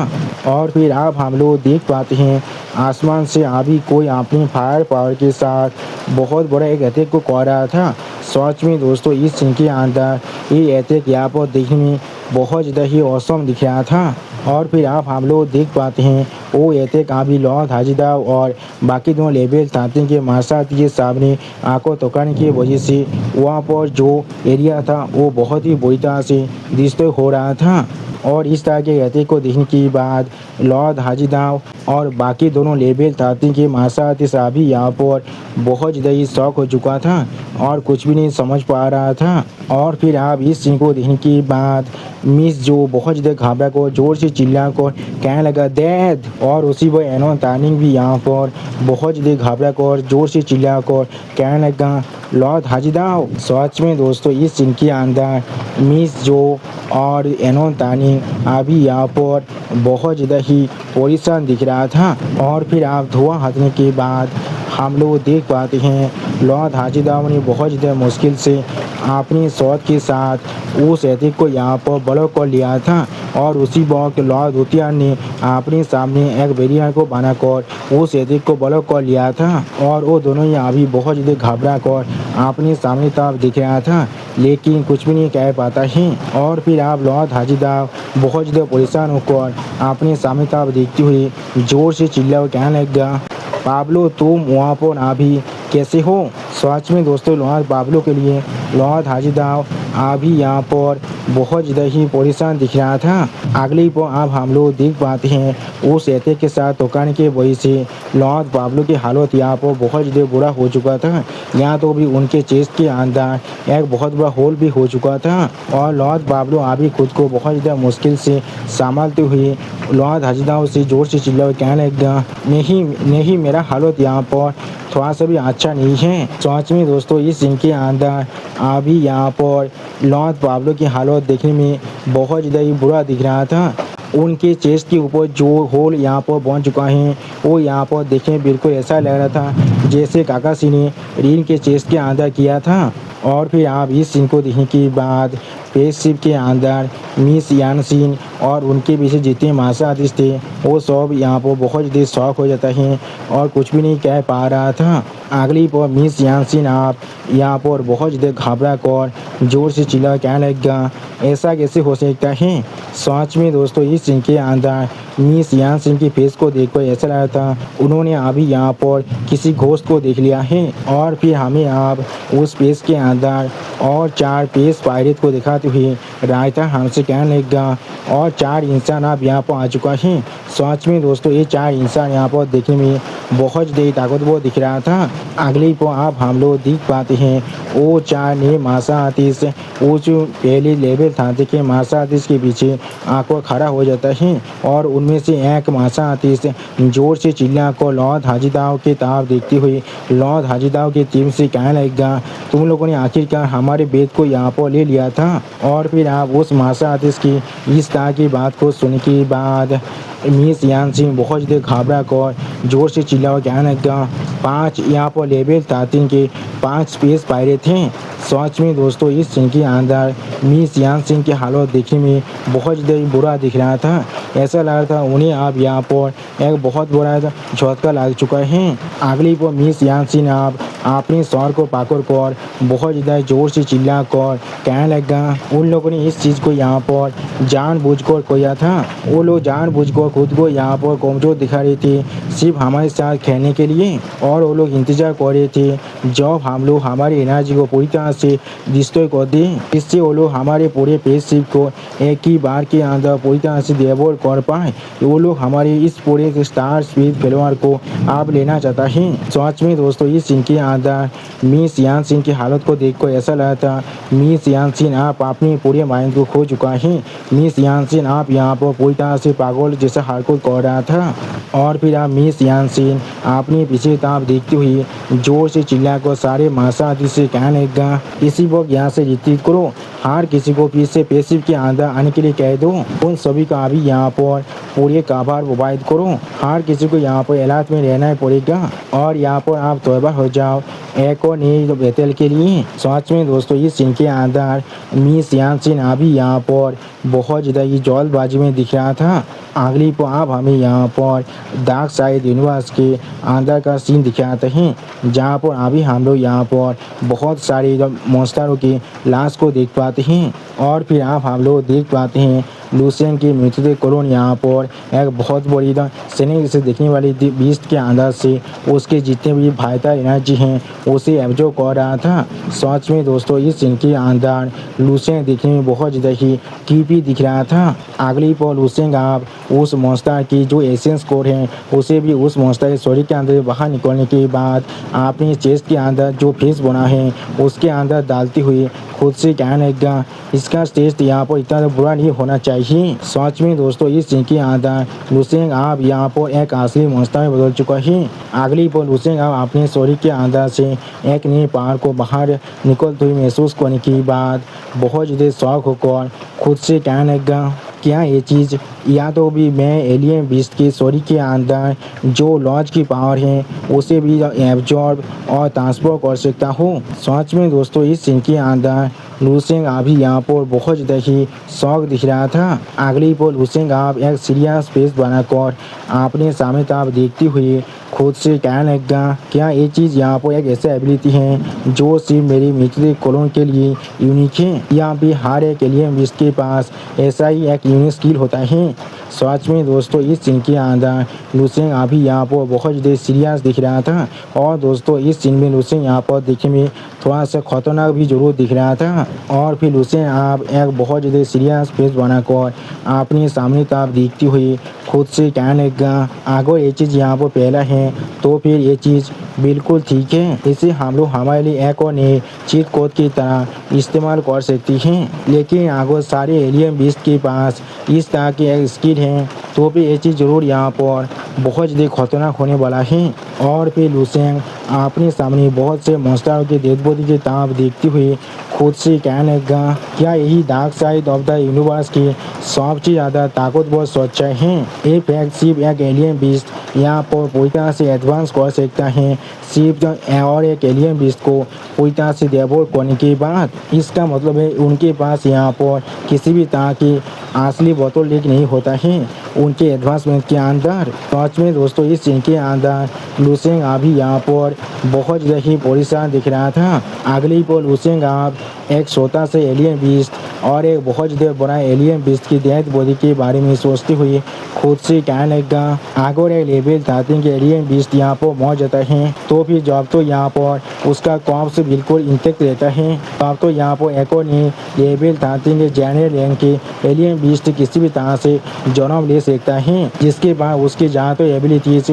और फिर आप हम लोग देख पाते हैं आसमान से अभी कोई अपनी फायर पावर के साथ बहुत बड़ा एक अटैक को कर रहा था। सच में दोस्तों इस सीन के अंदर ये अटैक यहाँ पर देखने में बहुत ज़्यादा ही औसम दिख रहा था। और फिर आप हम लोग देख पाते हैं वो अटैक अभी लॉर्ड हाजिदाव और बाकी दोनों लेवल 13 के मार्शल के सामने आंखों तोड़ने की वजह से वहाँ पर जो एरिया था वो बहुत ही बुरी तरह से डिस्ट्रॉय हो रहा था। और इस तरह के अटैक को देखने के बाद लॉर्ड हाजिदाव और बाकी दोनों लेवल 13 के मार्शल आर्टिस्ट अभी यहाँ पर बहुत ज़्यादा ही शौक हो चुका था और कुछ भी नहीं समझ पा रहा था। और फिर आप इस सीन को देखने के बाद मिस जो बहुत ज़्यादा घबरा को जोर से चिल्ला कर कहने लगा डेड, और उसी वक्त एनोन तानिंग भी यहाँ पर बहुत ज़्यादा घबरा कर जोर से चिल्ला कर कहने लगा लॉर्ड हाजिदाओ। सच में दोस्तों इस सीन के अंदर मिस जो और एनोन तानिंग अभी यहाँ पर बहुत ज़्यादा ही परेशान दिख रहा था। और फिर आप धुआं हटने के बाद हम लोग देख पाते हैं लॉर्ड हाजिदाओ ने बहुत ज़्यादा मुश्किल से अपनी शॉट के साथ उस एथिक को यहाँ पर ब्लॉक कर लिया था और उसी वक्त लॉर्ड हुतियान ने अपने सामने एक बैरियर को बनाकर उस एथिक को ब्लॉक कर लिया था और वो दोनों ही अभी बहुत ज़्यादा घबरा कर अपने सामने तरफ दिख रहा था लेकिन कुछ भी नहीं कह पाता है। और फिर आप लॉर्ड हाजिदाओ बहुत ज़्यादा परेशान होकर अपने सामने तरफ देखते हुए जोर से चिल्ला कहने लगा पाब्लो तुम वहाँ पर अभी कैसे हो। सच में दोस्तों लॉर्ड पाब्लो के लिए लॉर्ड हाजिदाओ अभी यहाँ पर बहुत ज़्यादा ही परेशान दिख रहा था। अगले पर अब हम लोग देख पाते हैं उस एथिक के साथ टकराने की वजह से लॉर्ड पाब्लो की हालत यहाँ पर बहुत ज़्यादा बुरा हो चुका था। यहाँ तो भी उनके चेस्ट के अंदर एक बहुत बड़ा होल भी हो चुका था और लॉर्ड पाब्लो अभी खुद को बहुत ज़्यादा मुश्किल से संभालते हुए लॉर्ड हाजिदाओ से जोर से चिल्ला कहने लगा नहीं नहीं, मेरा हालत यहाँ पर थोड़ा सा भी अच्छा नहीं है। सच में दोस्तों इस सीन के अंदर अभी यहाँ पर लॉर्ड पाब्लो की हालत देखने में बहुत ज़्यादा ही बुरा दिख रहा था। उनके चेस्ट के ऊपर जो होल यहाँ पर बन चुका है वो यहाँ पर देखने में बिल्कुल ऐसा लग रहा था जैसे काकाशी ने रिन के चेस्ट के अंदर किया था। और फिर आप इस सीन को देखने के बाद स्पेसशिप के अंदर मिस यानसिन और उनके पीछे जितने मार्शल आर्टिस्ट थे वो सब यहाँ पर बहुत ज़्यादा शौक हो जाता है और कुछ भी नहीं कह पा रहा था। अगली पर मिस यानसिन आप यहाँ पर बहुत ज़्यादा घबरा कर जोर से चिल्ला कहने लगा ऐसा कैसे हो सकता है। सच में दोस्तों इस सीन के अंदर मिस यानसिन के फेस को देखकर ऐसा लगा था उन्होंने अभी यहाँ पर किसी घोस्ट को देख लिया है। और फिर हमें आप उस पेस के अंदर और 4 पेस पायरेट को दिखाते हुए रायता हमसे कहने लगा और 4 इंसान आप यहाँ पर आ चुका है। सच में दोस्तों ये 4 इंसान यहाँ पर देखने में बहुत ज़्यादा ताकतवर दिख रहा था। अगले पर आप हम लोग देख पाते हैं वो 4 नए मार्शल आर्टिस्ट वो जो पहले लेवल था देखिए मार्शल आर्टिस्ट के पीछे आकर खड़ा हो जाता है और उनमें से एक मार्शल आर्टिस्ट जोर से चिल्ला कर लॉर्ड हाजिदाओ के तरफ देखते हुए लॉर्ड हाजिदाओ की टीम से कहने लगा तुम लोगों ने आखिरकार हमारे बेद को यहाँ पर ले लिया था। और फिर आप उस मार्शल आर्टिस्ट की इस तरह की बात को सुनने के बाद मिस यानसिन बहुत ज़्यादा घबरा कर जोर से चिल्ला कहने लगा 5 यहाँ पर लेवल 13 के 5 स्पेस पायरेट थे। सच में दोस्तों इस सीन के अंदर मिस यानसिन की हालत देखने में बहुत ज़्यादा बुरा दिख रहा था। ऐसा लग रहा था उन्हें अब यहाँ पर एक बहुत बड़ा झटका लग चुका है। अगली पर मिस यानसिन आप अपने सर को पकड़ कर बहुत ज़्यादा ज़ोर से चिल्ला कर कहने लगा उन लोगों ने इस चीज़ को यहाँ पर जानबूझकर किया था। वो लोग जानबूझकर खुद को यहाँ पर कमज़ोर दिखा रहे थे सिर्फ हमारे साथ खेलने के लिए और वो लोग इंतज़ार कर रहे थे जब हम लोग हमारी एनर्जी को पूरी तरह से डिस्ट्रॉय कर दें, इससे वो लोग हमारे पूरे पेसशिप को एक ही बार के अंदर पूरी तरह से डिवोर कर पाए। वो लोग हमारे इस पूरे स्टार स्पीड खिलवाड़ को आप लेना चाहता है। सच में दोस्तों इस सीन के अंदर मिस यानसिन की हालत को देखकर ऐसा लगा था मिस यानसिन आप अपने पूरे माइंड को खो चुका है। मिस यानसिन आप यहाँ पर पूरी तरह से पागल जैसा हरकत कर रहा था। और फिर आप मिस यानसिन अपने पीछे तरफ देखते हुए जोर से चिल्लाकर सारे मार्शल आर्टिस्ट से कहने लगा इसी वक्त यहाँ से रिट्रीट करो, हर किसी को फिर से पेशिप के अंदर आने के लिए कह दो, उन सभी का अभी यहाँ पर पूरे काबार प्रोवाइड करो, हर किसी को यहाँ पर इलाज में रहना पड़ेगा और यहाँ पर आप तौबा हो जाओ एक और नई बैटल के लिए। सच में दोस्तों इस सीन के अंदर मिस यानसिन अभी यहाँ पर बहुत ज़्यादा ही जल्दबाजी में दिख रहा था। अगली पर आप हमें यहाँ पर डार्क साइड यूनिवर्स के अंदर का सीन दिखाते हैं जहाँ पर अभी हम लोग यहाँ पर बहुत सारे मॉन्स्टरों की लाश को देख पाते हैं। और फिर आप हम लोग देख पाते हैं लूसेंग की मृतदेह क्लोन यहाँ पर एक बहुत बड़ी सैनिक से देखने वाली बीस्ट के अंदर से उसके जितने भी वाइटल एनर्जी हैं उसे एब्जॉर्ब कर रहा था। सच में दोस्तों इस सीन के अंदर लूसेंग देखने में बहुत ज़्यादा ही क्रीपी दिख रहा था। अगली पर लूसेंग आप उस मॉन्स्टर की जो एसेंस कोर है उसे भी उस मॉन्स्टर के शरीर के अंदर बाहर निकलने के बाद अपने चेस्ट के अंदर जो फेस बना है उसके अंदर डालती हुई खुद से कहने लगा इसका टेस्ट यहाँ पर इतना बुरा नहीं होना चाहिए। सच में दोस्तों इस सीन के अंदर लूसेंग आप यहाँ पर एक असली मॉन्स्टर में बदल चुका है। अगली पर लूसेंग आप अपने शरीर के अंदर से एक नई पावर को बाहर निकलते हुए महसूस करने के बाद बहुत ज़्यादा शौक होकर खुद से कहने लगा क्या ये चीज़ या तो भी मैं एलियन बीस्ट के शरीर के अंदर जो लॉज की पावर है उसे भी एब्जॉर्ब और ट्रांसफर कर सकता हूँ। सच में दोस्तों इस सीन के अंदर लूसेंग अभी यहाँ पर बहुत ज़्यादा ही शौक दिख रहा था। अगली पर लूसेंग आप एक सीरियस फेस बनाकर अपने सामने तरफ देखती हुई खुद से कहने लगा क्या ये चीज़ यहाँ पर एक ऐसा एबिलिटी है जो सिर्फ मेरी मृतदेह क्लोन के लिए यूनिक है। यहाँ भी हर एक एलियन बीस्ट के पास ऐसा ही एक यूनिक स्किल होता है। सच में दोस्तों इस सीन के अंदर लूसेंग अभी यहाँ पर बहुत ज़्यादा सीरियस दिख रहा था और दोस्तों इस सीन में लूसेंग यहाँ पर देखने में थोड़ा सा खतरनाक भी जरूर दिख रहा था। और फिर लूसेंग आप एक बहुत ज़्यादा सीरियस फेस बनाकर अपने सामने तरफ देखती हुई खुद से कहने लगा अगर ये चीज़ यहाँ पर पहला है तो फिर ये चीज़ बिल्कुल ठीक है, इसे हम लोग हमारे लिए एक और नए चीट कोड की तरह इस्तेमाल कर सकती हैं। लेकिन अगर सारे एलियन बीस्ट के पास इस तरह की एक स्किल है तो भी ये चीज़ ज़रूर यहाँ पर बहुत ज़्यादा खतरनाक होने वाला है। और फिर लूसेंग अपने सामने बहुत से मॉन्स्टरों के डेड बॉडी की तरफ देखती हुई खुद से कहने लगा क्या यही dark side of the universe की सबसे ज़्यादा ताकतवर सच्चाई है। ये फैक्ट सिर्फ एक एलियन बीस्ट यहाँ पर पूरी तरह से एडवांस कर सकता है सिर्फ और एक एलियन बीस्ट को पूरी तरह से डेवलप करने के बाद। इसका मतलब है उनके पास यहाँ पर किसी भी तरह की असली बोतल लीक नहीं होता है उनके एडवांसमेंट के अंदर। सच में दोस्तों इस सीन के अंदर लूसेंग अभी यहाँ पर बहुत ज़्यादा ही परेशान दिख रहा था। अगली पर लूसेंग आप एक छोटा से एलियन बीस्ट और एक बहुत ज़्यादा बड़ा एलियन बीस्ट की डेड बॉडी के बारे में सोचते हुए खुद से कहने लगा अगर एक लेवल 13 के एलियन बीस्ट यहाँ पर मर जाता है तो फिर जब तो यहाँ पर उसका कॉर्प्स बिल्कुल इंटेक्ट रहता है तब तो यहाँ पर एक और नहीं लेवल 13 के जनरल रैंक के एलियन बीस्ट किसी भी तरह से जन्म ले सकता है जिसके बाद उसकी जहाँ तो एबिलिटीज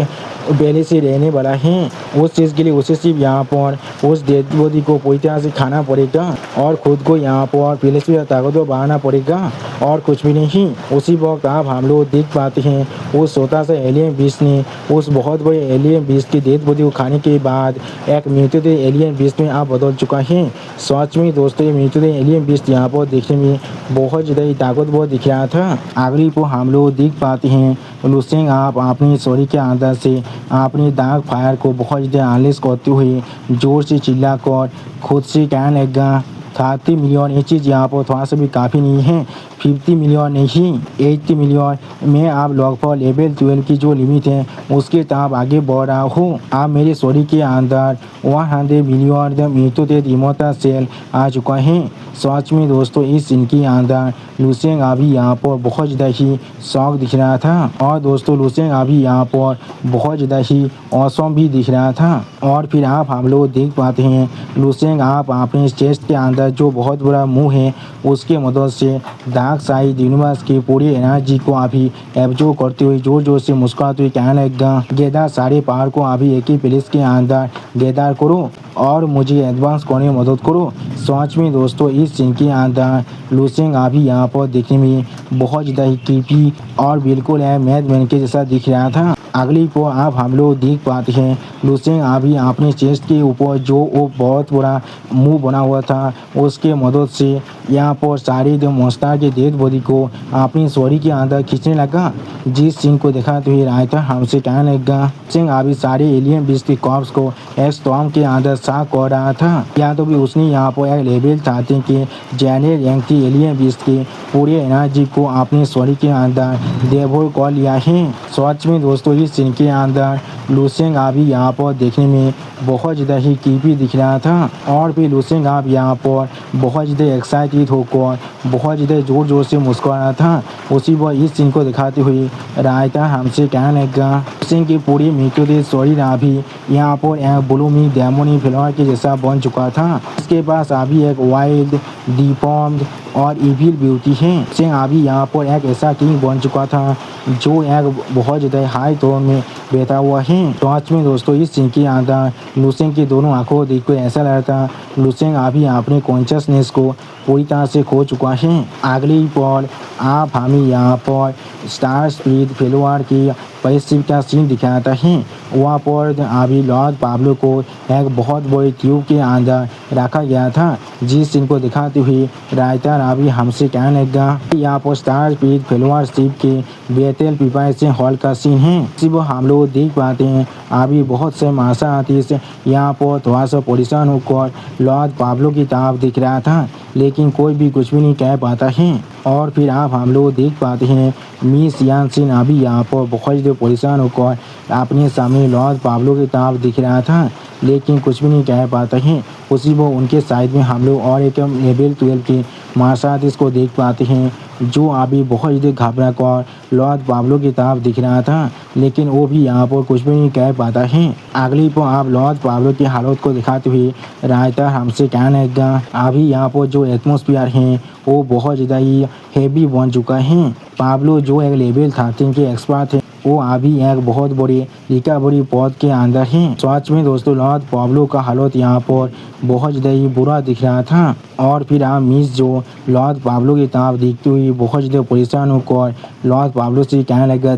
पहले से रहने वाला है। उस चीज़ के लिए उसे सिर्फ यहाँ पर उस डेड बॉडी को पूरी तरह से खाना पड़ेगा और खुद को यहाँ पर पहले से ताकतवर बनाना पड़ेगा और कुछ भी नहीं। उसी वक्त आप हम लोग देख पाते हैं उस छोटा सा एलियन बीस्ट ने उस बहुत बड़े एलियन बीस्ट की डेड बॉडी को खाने के बाद एक म्यूटेटेड एलियन बीस्ट में आप बदल चुका है। सच में दोस्तों ये म्यूटेटेड एलियन बीस्ट यहाँ पर देखने में बहुत ज़्यादा ही ताकतवर दिख रहा था। अगली को हम लोग देख पाते हैं लूसेंग आप अपने शरीर के अंदर से अपने डार्क फायर को बहुत ज़्यादा अनलेस करते हुए जोर से चिल्लाकर खुद से कहने लगा 30 मिलियन ये चीज़ यहाँ पर थोड़ा सा भी काफ़ी नहीं है 50 मिलियन नहीं 80 मिलियन मैं आप लगभग लेवल 12 की जो लिमिट है उसके तरफ आगे बढ़ रहा हूँ। आप मेरे शरीर के अंदर 100 मिलियन म्यूटेटेड इमोर्टल सेल आ चुका है। सच में दोस्तों इस सीन के अंदर लूसेंग अभी यहाँ पर बहुत ज़्यादा ही शौक दिख रहा था और दोस्तों लूसेंग अभी यहाँ पर बहुत ज़्यादा ही औसम भी दिख रहा था। और फिर आप हम लोग देख पाते हैं लूसेंग आप अपने चेस्ट के अंदर जो बहुत बड़ा मुंह है उसके मदद से डार्क साइड यूनिवर्स की पूरी एनर्जी को अभी एब्जॉर्ब करते हुए जोर जोर से मुस्कुराते हुए कहने लगा गैदर सारे पावर को अभी एक ही प्लेस के अंदर गैदर करो और मुझे एडवांस करने में मदद करो। सच में दोस्तों इस सीन के अंदर लूसेंग अभी यहाँ पर देखने में बहुत ज़्यादा ही क्रीपी और बिल्कुल मैडमैन के जैसा दिख रहा था। अगली को आप हम लोग देख पाते हैं लूसेंग अभी अपने चेस्ट के ऊपर जो वो बहुत बड़ा मुंह बना हुआ था उसके मदद से यहाँ पर सारे जो मॉन्स्टर के डेड बॉडी को अपनी शरीर के अंदर खींचने लगा। जिस सीन को दिखाते हुए रायता हमसे कहने लगा सिंह अभी सारे एलियन बीस्ट के कॉर्प्स को एक स्टॉर्म के अंदर साफ कर रहा था। या तो भी उसने यहाँ पर एक लेवल 13 के जनरल रैंक की एलियन बीस्ट के पूरी एनर्जी को अपने शरीर के अंदर डेवलप कर लिया है। सच में दोस्तों इस सीन के अंदर लूसेंग अभी यहाँ पर देखने में बहुत ज़्यादा ही क्रीपी दिख रहा था और फिर लूसेंग आप यहाँ पर बहुत ज़्यादा एक्साइटेड प्रतीत होकर बहुत ज़्यादा ज़ोर ज़ोर से मुस्कुरा था। उसी वक्त इस सीन को दिखाते हुए रायता हमसे कहने लगा सिंह की पूरी मृत्युदेह शरीर अभी यहाँ पर एक ब्लूमी डेमोनी फ्लावर के जैसा बन चुका था। इसके पास अभी एक वाइल्ड डिफॉर्म्ड और इविल ब्यूटी है। सिंह अभी यहाँ पर एक ऐसा किंग बन चुका था जो एक बहुत ज़्यादा हाई थ्रोन में बैठा हुआ है। तो आज में दोस्तों इस सीन के अंदर लुसेंग की दोनों आंखों को देखकर ऐसा लग रहा था लुसेंग अभी अपने कॉन्शियसनेस को पूरी तरह से खो चुका है। अगली पल आप हमें यहाँ पर स्टार स्पिरिट फेलोवर की परिस्थिति का सीन दिखाता है। वहाँ पर अभी लॉर्ड पाब्लो को एक बहुत बड़ी ट्यूब के अंदर रखा गया था, जिस सीन को दिखाते हुए राइटर अभी हमसे कहने लगा यहाँ पर स्टार स्पिरिट फेलोवर शिप के बेहतर प्रिपरेशन हॉल का सीन है। इसी वो हम लोग देख पाते हैं अभी बहुत से मार्शल आर्टिस्ट यहाँ पर थोड़ा सा परेशान होकर लॉर्ड पाब्लो की तरफ दिख रहा था, लेकिन कोई भी कुछ भी नहीं कह पाता है। और फिर आप हम लोग देख पाते हैं मिस यानसिन अभी यहाँ पर बहुत ज़्यादा परेशान होकर अपने सामने लॉर्ड पाब्लो की तरफ दिख रहा था, लेकिन कुछ भी नहीं कह पाते हैं। उसी वो उनके साइड में हम लोग और एक लेवल 12 के मार्शल आर्टिस्ट को देख पाते हैं जो अभी बहुत ज़्यादा घबरा कर लॉर्ड पाब्लो की तरफ दिख रहा था, लेकिन वो भी यहाँ पर कुछ भी नहीं कह पाता है। अगली पर आप लॉर्ड पाब्लो की हालत को दिखाते हुए रायता हमसे कहने लगा अभी यहाँ पर जो एटमोसफियर है वो बहुत ज़्यादा ही हेवी बन चुका है। पाब्लो जो एक लेवल 13 के एक्सपर्ट है वो अभी एक बहुत बड़ी रिकवरी पॉड के अंदर है। सच में दोस्तों लॉर्ड पाब्लो का हालत यहाँ पर बहुत ज़्यादा ही बुरा दिख रहा था। और फिर आप मिस जो लॉर्ड पाब्लो की तरफ देखती हुई बहुत ज़्यादा परेशान होकर लॉर्ड पाब्लो से कहने लगा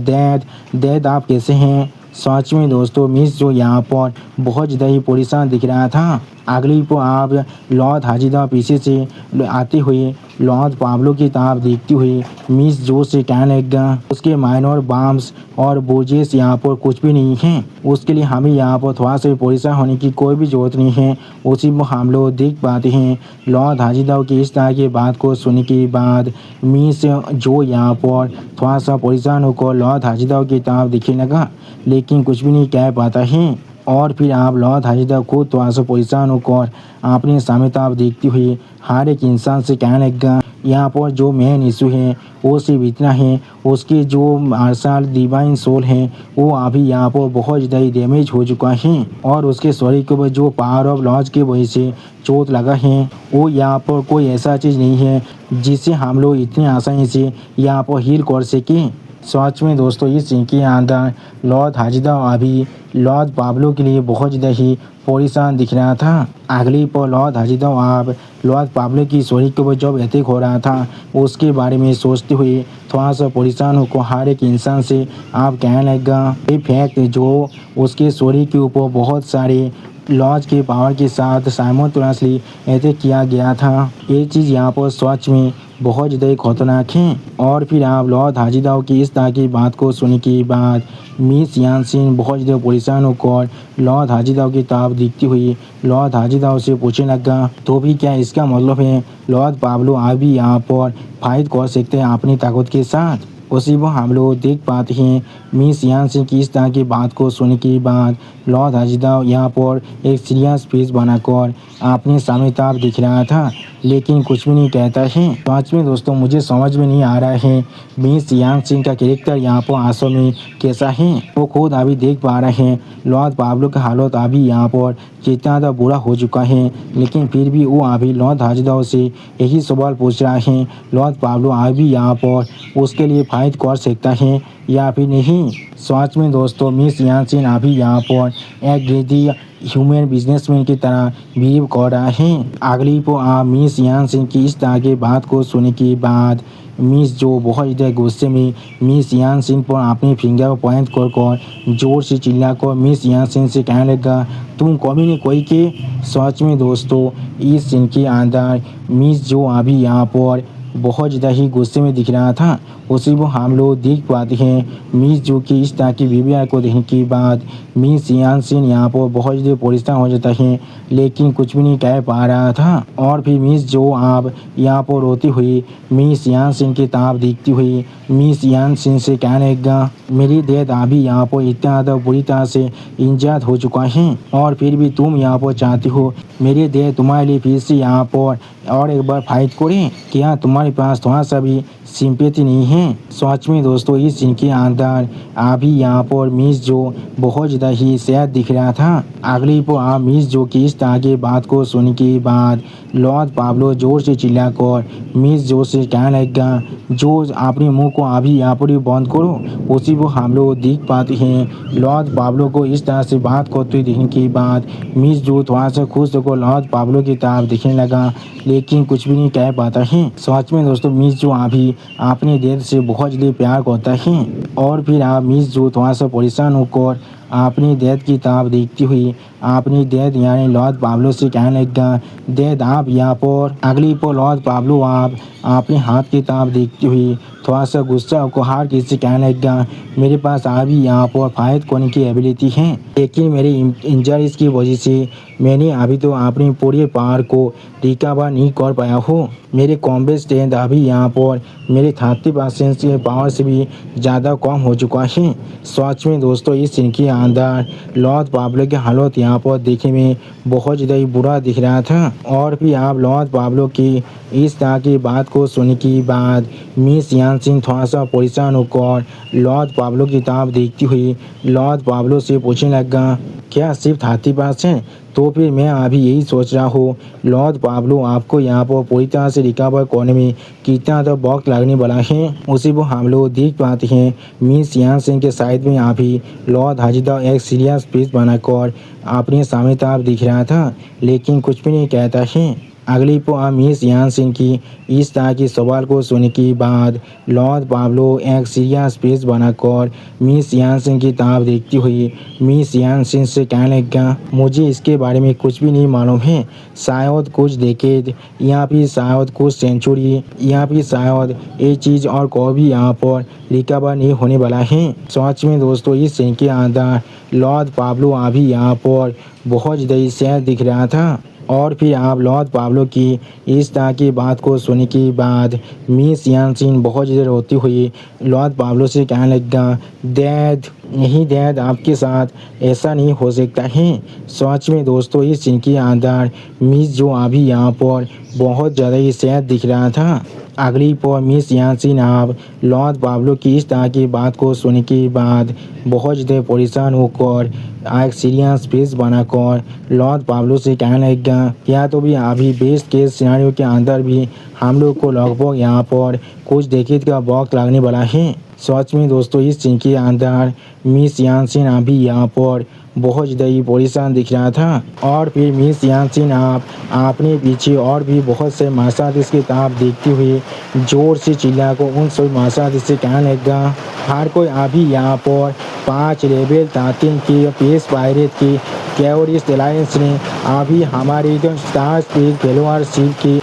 डैड आप कैसे हैं। सच में दोस्तों मिस जो यहाँ पर बहुत ज़्यादा ही परेशान दिख रहा था। अगली को आप लॉर्ड हाजिदा पीछे से आते हुए लॉर्ड पाब्लो की तरफ देखती हुई मिस जो से कहने लगा उसके माइनर बाम्स और बोझेस यहाँ पर कुछ भी नहीं है, उसके लिए हमें यहाँ पर थोड़ा सा परेशान होने की कोई भी ज़रूरत नहीं है। उसी में हम लोग देख पाते हैं लॉर्ड हाजिदा की इस तरह की बात को सुनने के बाद मिस जो यहाँ पर थोड़ा सा परेशान होकर लॉर्ड हाजिदा की तरफ दिखने लगा, लेकिन कुछ भी नहीं कह पाता है। और फिर आप लॉर्ड हाजिदा को थोड़ा सा परेशान होकर अपने सामने तरफ देखती हुई हर एक इंसान से कहने लगा यहाँ पर जो मेन इशू है वो सिर्फ इतना है उसके जो मार्शल डिवाइन सोल है वो अभी यहाँ पर बहुत ज़्यादा ही डैमेज हो चुका है और उसके शरीर के ऊपर जो पावर ऑफ लॉज की वजह से चोट लगा है वो यहाँ पर कोई ऐसा चीज़ नहीं है जिससे हम लोग इतनी आसानी से यहाँ पर हील कर सकें। सच में दोस्तों इस सीन के अंदर लॉर्ड हाजिदा अभी लॉर्ड पाब्लो के लिए बहुत ज़्यादा ही परेशान दिख रहा था। अगली पर लॉर्ड हाजिदा आप लॉर्ड पाब्लो की शरीर के ऊपर जब अटैक हो रहा था उसके बारे में सोचते हुए थोड़ा सा परेशान होकर हर एक इंसान से आप कहने लगा ये फैक्ट जो उसके शरीर के ऊपर बहुत सारे लॉज के पावर के साथ साइमल्टेनियसली अटैक किया गया था, ये चीज़ यहाँ पर सच में बहुत ज़्यादा खतरनाक है। और फिर आप लॉर्ड हाजिदा की इस तरह की बात को सुनने के बाद मिस यानसिन बहुत ज़्यादा परेशान होकर लॉर्ड हाजिदा की तरफ दिखती हुई लॉर्ड हाजिदा से पूछने लगा तो भी क्या इसका मतलब है लॉर्ड पाब्लो अभी यहाँ पर फाइट कर सकते हैं अपनी ताकत के साथ। उसी वो हम लोग देख पाते हैं मिस यानसिन की इस तरह की बात को सुनने के बाद लॉर्ड हाजिदा यहाँ पर एक सीरियस फेस बनाकर अपने सामने तरफ दिख रहा था, लेकिन कुछ भी नहीं कहता है। सच में दोस्तों मुझे समझ में नहीं आ रहा है मिस यानसिन का कैरेक्टर यहाँ पर आंसू में कैसा है। वो खुद अभी देख पा रहे हैं लॉर्ड पाब्लो का हालत अभी यहाँ पर कितना ज़्यादा बुरा हो चुका है, लेकिन फिर भी वो अभी लॉर्ड हाजिदा से यही सवाल पूछ रहा है लॉर्ड पाब्लो अभी यहाँ पर उसके लिए फाइट कर सकता है या फिर नहीं। सच में दोस्तों मिस यानसिन अभी यहाँ पर एक ग्रेडी ह्यूमन बिजनेसमैन की तरह बिहेव कर रहा है। अगली को आप मिस यानसिन की इस तरह की बात को सुनने के बाद मिस जो बहुत ज़्यादा गुस्से में मिस यानसिन पर अपने फिंगर पॉइंट कर जोर से चिल्लाकर मिस यानसिन से कहने लगा तुम कभी नहीं कोई के। सच में दोस्तों इस सीन के अंदर मिस जो अभी यहाँ पर बहुत ज़्यादा ही गुस्से में दिख रहा था। उसी वो हम लोग देख पाते हैं मिस जो कि इस तरह की बिहेवियर को देखने के बाद मिस यानसिन यहाँ पर बहुत ज़्यादा परेशान हो जाता है, लेकिन कुछ भी नहीं कह पा रहा था। और फिर मिस जो आप यहाँ पर रोती हुई मिस यानसिन की तरफ देखती हुई मिस यानसिन से कहने लगा, मेरी डेथ अभी यहाँ पर इतना ज़्यादा बुरी तरह से इंजर्ड हो चुका है और फिर भी तुम यहाँ पर चाहती हो मेरी डेथ तुम्हारे लिए फिर से यहाँ पर और एक बार फाइट करें। क्या तुम्हारे पास थोड़ा सा भी सिंपैथी नहीं है? सच में दोस्तों इस सीन के अंदर अभी यहाँ पर मिस जो बहुत ज़्यादा ही सैड दिख रहा था। अगली पर आप मिस जो कि इस तरह की बात को सुनने के बाद लॉर्ड पाब्लो जोर से चिल्लाकर मिस जो से कहने लगा, जो अपने मुंह को अभी यहाँ पर ही बंद करो। उसी को हम लोग देख पाते हैं लॉर्ड पाब्लो को इस तरह से बात करते हुए देखने के बाद मिस जो थोड़ा सा खुश होकर लॉर्ड पाब्लो की तरफ दिखने लगा, लेकिन कुछ भी नहीं कह पाता है। सच में दोस्तों मिस जो अभी अपने डेथ से बहुत ज़्यादा प्यार करता है। और फिर आप मिस जो थोड़ा सा परेशान होकर अपनी डेथ की तरफ देखती हुई अपनी डेथ यानी लॉर्ड पाब्लो से कहने लगा, डेथ आप यहाँ पर अगली पर लॉर्ड पाब्लो आप अपने हाथ की तरफ देखती हुई थोड़ा सा गुस्सा को हार किसी कहने लगा, मेरे पास अभी यहाँ पर फाइट करने की एबिलिटी है, लेकिन मेरी इंजरीज की वजह से मैंने अभी तो अपनी पूरी पावर को रिकवर नहीं कर पाया हूँ। मेरे कॉम्बैट स्ट्रेंथ अभी यहाँ पर मेरे 30% के पावर से भी ज़्यादा कम हो चुका है। सच में दोस्तों इस सीन के अंदर लॉर्ड पाब्लो की हालत यहाँ पर देखने में बहुत ज़्यादा ही बुरा दिख रहा था। और फिर आप लॉर्ड पाब्लो की इस तरह की बात को सुनने के बाद मिस यानसिन थोड़ा सा परेशान होकर लॉर्ड पाब्लो की तरफ देखती हुई लॉर्ड पाब्लो से पूछने लगा, क्या सिर्फ 30%? तो फिर मैं अभी यही सोच रहा हूँ लॉर्ड पाब्लो आपको यहाँ पर पूरी तरह से रिकवर करने में कितना तो वक्त लगने वाला है। उसी को हम लोग देख पाते हैं मिस यानसिन के साइड में अभी लॉर्ड हाजिदा एक सीरियस फेस बनाकर अपने सामने तरफ दिख रहा था, लेकिन कुछ भी नहीं कहता है। अगली पर मिस यानसिन की इस तरह के सवाल को सुनने के बाद लॉर्ड पाब्लो एक सीरियस फेस बनाकर मिस यानसिन की तरफ देखती हुई मिस यानसिन से कहने लगा, मुझे इसके बारे में कुछ भी नहीं मालूम है, शायद कुछ डेकेड या फिर शायद कुछ सेंचुरी या फिर शायद ये चीज़ और कोई भी यहाँ पर रिकवर नहीं होने वाला है। सच में दोस्तों इस सीन के अंदर लॉर्ड पाब्लो अभी यहाँ पर बहुत ज़्यादा सैड दिख रहा था। और फिर आप लॉर्ड पाब्लो की इस तरह की बात को सुनने के बाद मिस यानसिन बहुत ज़्यादा रोती हुई लॉर्ड पाब्लो से कहने लगा, डैड नहीं डैड आपके साथ ऐसा नहीं हो सकता है। सच में दोस्तों इस सीन के अंदर मिस जो अभी यहाँ पर बहुत ज़्यादा ही सैड दिख रहा था। अगली पर मिस यानसिन आप लॉर्ड पाब्लो की इस तरह की बात को सुनने के बाद बहुत ज़्यादा परेशान होकर एक सीरियस फेस बनाकर लॉर्ड पाब्लो से कहने लगा, क्या तो भी अभी बेस्ट केस सिनेरियो के अंदर भी हम लोग को लगभग यहाँ पर कुछ डेकेड का वक्त लगने वाला है। सच में दोस्तों इस सीन के अंदर मिस यानसिन अभी यहाँ पर बहुत ज़्यादा ही परेशान दिख रहा था। और फिर मिस यानसिन आप अपने पीछे और भी बहुत से मार्शल आर्टिस्ट की तरफ देखते हुए जोर से चिल्ला को उन सभी मार्शल आर्टिस्ट से कहने लगा, हर कोई अभी यहाँ पर 5 लेवल 13 की पेस पायरेट की टेररिस्ट अलायंस ने अभी हमारी जो स्टार स्पीड फेलोअरशिप की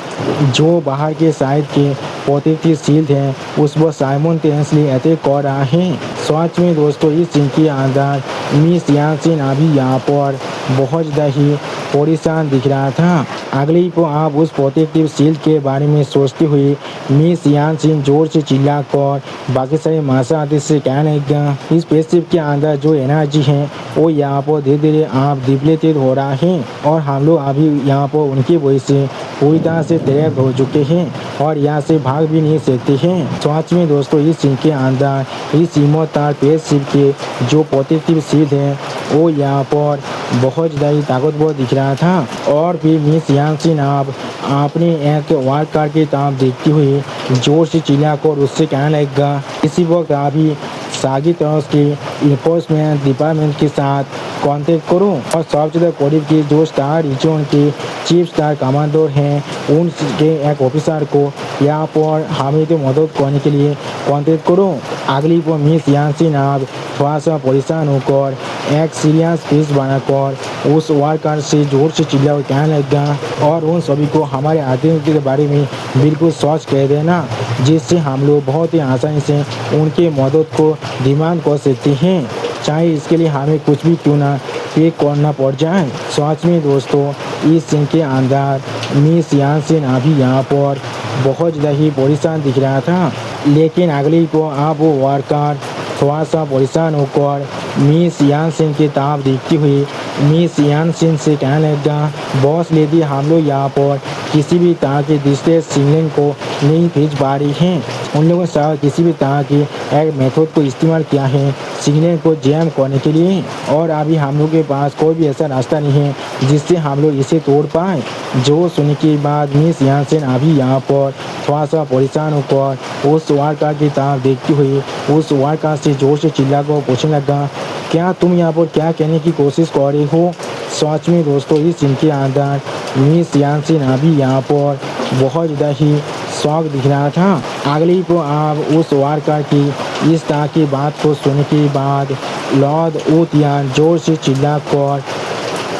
जो बाहर के साइड के प्रोटेक्टिव शील्ड है उस पर साइमल्टेनियसली अटैक कर रहा है। सच में दोस्तों इस सीन के अंदर मिस यानसिन अभी यहाँ पर बहुत ज़्यादा ही परेशान दिख रहा था। अगली को आप उस प्रोटेक्टिव शील्ड के बारे में सोचते हुए मिस यानसिन जोर से चिल्लाकर बाकी सारे मार्शल आर्टिस्ट से कहने लगा, इस स्पेसशिप के अंदर जो एनर्जी है वो यहाँ पर धीरे धीरे आप डिप्लेटेड हो रहा है और हम लोग अभी यहाँ पर उनकी वजह से पूरी तरह से ट्रैप हो चुके हैं और यहाँ से भाग भी नहीं सकते हैं। सच में दोस्तों इस सीन के अंदर इस इमोर्टल स्पेसशिप के जो प्रोटेक्टिव शील्ड है वो यहाँ पर बहुत ज़्यादा ताकतवर दिख रहा था। और फिर मिस यानसिन आप अपने एक वाइल्ड कार्ड की तरफ देखती हुई जोर से चिल्लाकर उससे कहने लगेगा, इसी वक्त अभी सागी तरफ के इन्फोर्समेंट डिपार्टमेंट के साथ कांटेक्ट करो और सबसे ज़्यादा करीब के जो स्टार रीजन के चीफ स्टार कमांडर हैं उनके एक ऑफिसर को यहाँ पर हमें तो मदद करने के लिए कॉन्टेक्ट करो। अगली पर मिस यानसिन अब थोड़ा सा परेशान होकर एक सीरियस फेस बनाकर उस वर्कर से जोर से चिल्ला कहने लगा और उन सभी को हमारे आतंक के बारे में बिल्कुल सच कह देना, जिससे हम लोग बहुत ही आसानी से उनके मदद को डिमांड कर सकते हैं, चाहे इसके लिए हमें कुछ भी क्यों ना पे करना पड़ जाए। सच में दोस्तों, इस सीन के अंदर मिस यानसिन अभी यहाँ पर बहुत ज़्यादा ही परेशान दिख रहा था, लेकिन अगली को अब वो वर्कर थोड़ा सा परेशान होकर मिस यानसिन की तरफ देखती हुई मिस यानसिन से कहने लगा, बॉस लेडी, हम लोग यहाँ पर किसी भी तरह के डिस्ट्रेस सिग्नल को नहीं भेज पा रही हैं। उन लोगों ने किसी भी तरह की एक मेथड को इस्तेमाल किया है सिग्नल को जैम करने के लिए, और अभी हम लोग के पास कोई भी ऐसा रास्ता नहीं है जिससे हम लोग इसे तोड़ पाए। जो सुनने के बाद मिस यानसिन अभी यहाँ पर थोड़ा सा परेशान होकर उस वर्कर की तरफ देखती हुई उस वर्कर से जोर से चिल्ला कर पूछने लगा, क्या तुम यहाँ पर क्या कहने की कोशिश कर रहे हो। सच में दोस्तों, इस सीन के अंदर मिस यानसिन अभी यहाँ पर बहुत ज़्यादा ही शौक दिख रहा था। अगली को आप उस वर्कर की इस तरह की बात को सुनने के बाद लॉर्ड ओतियान जोर से चिल्ला कर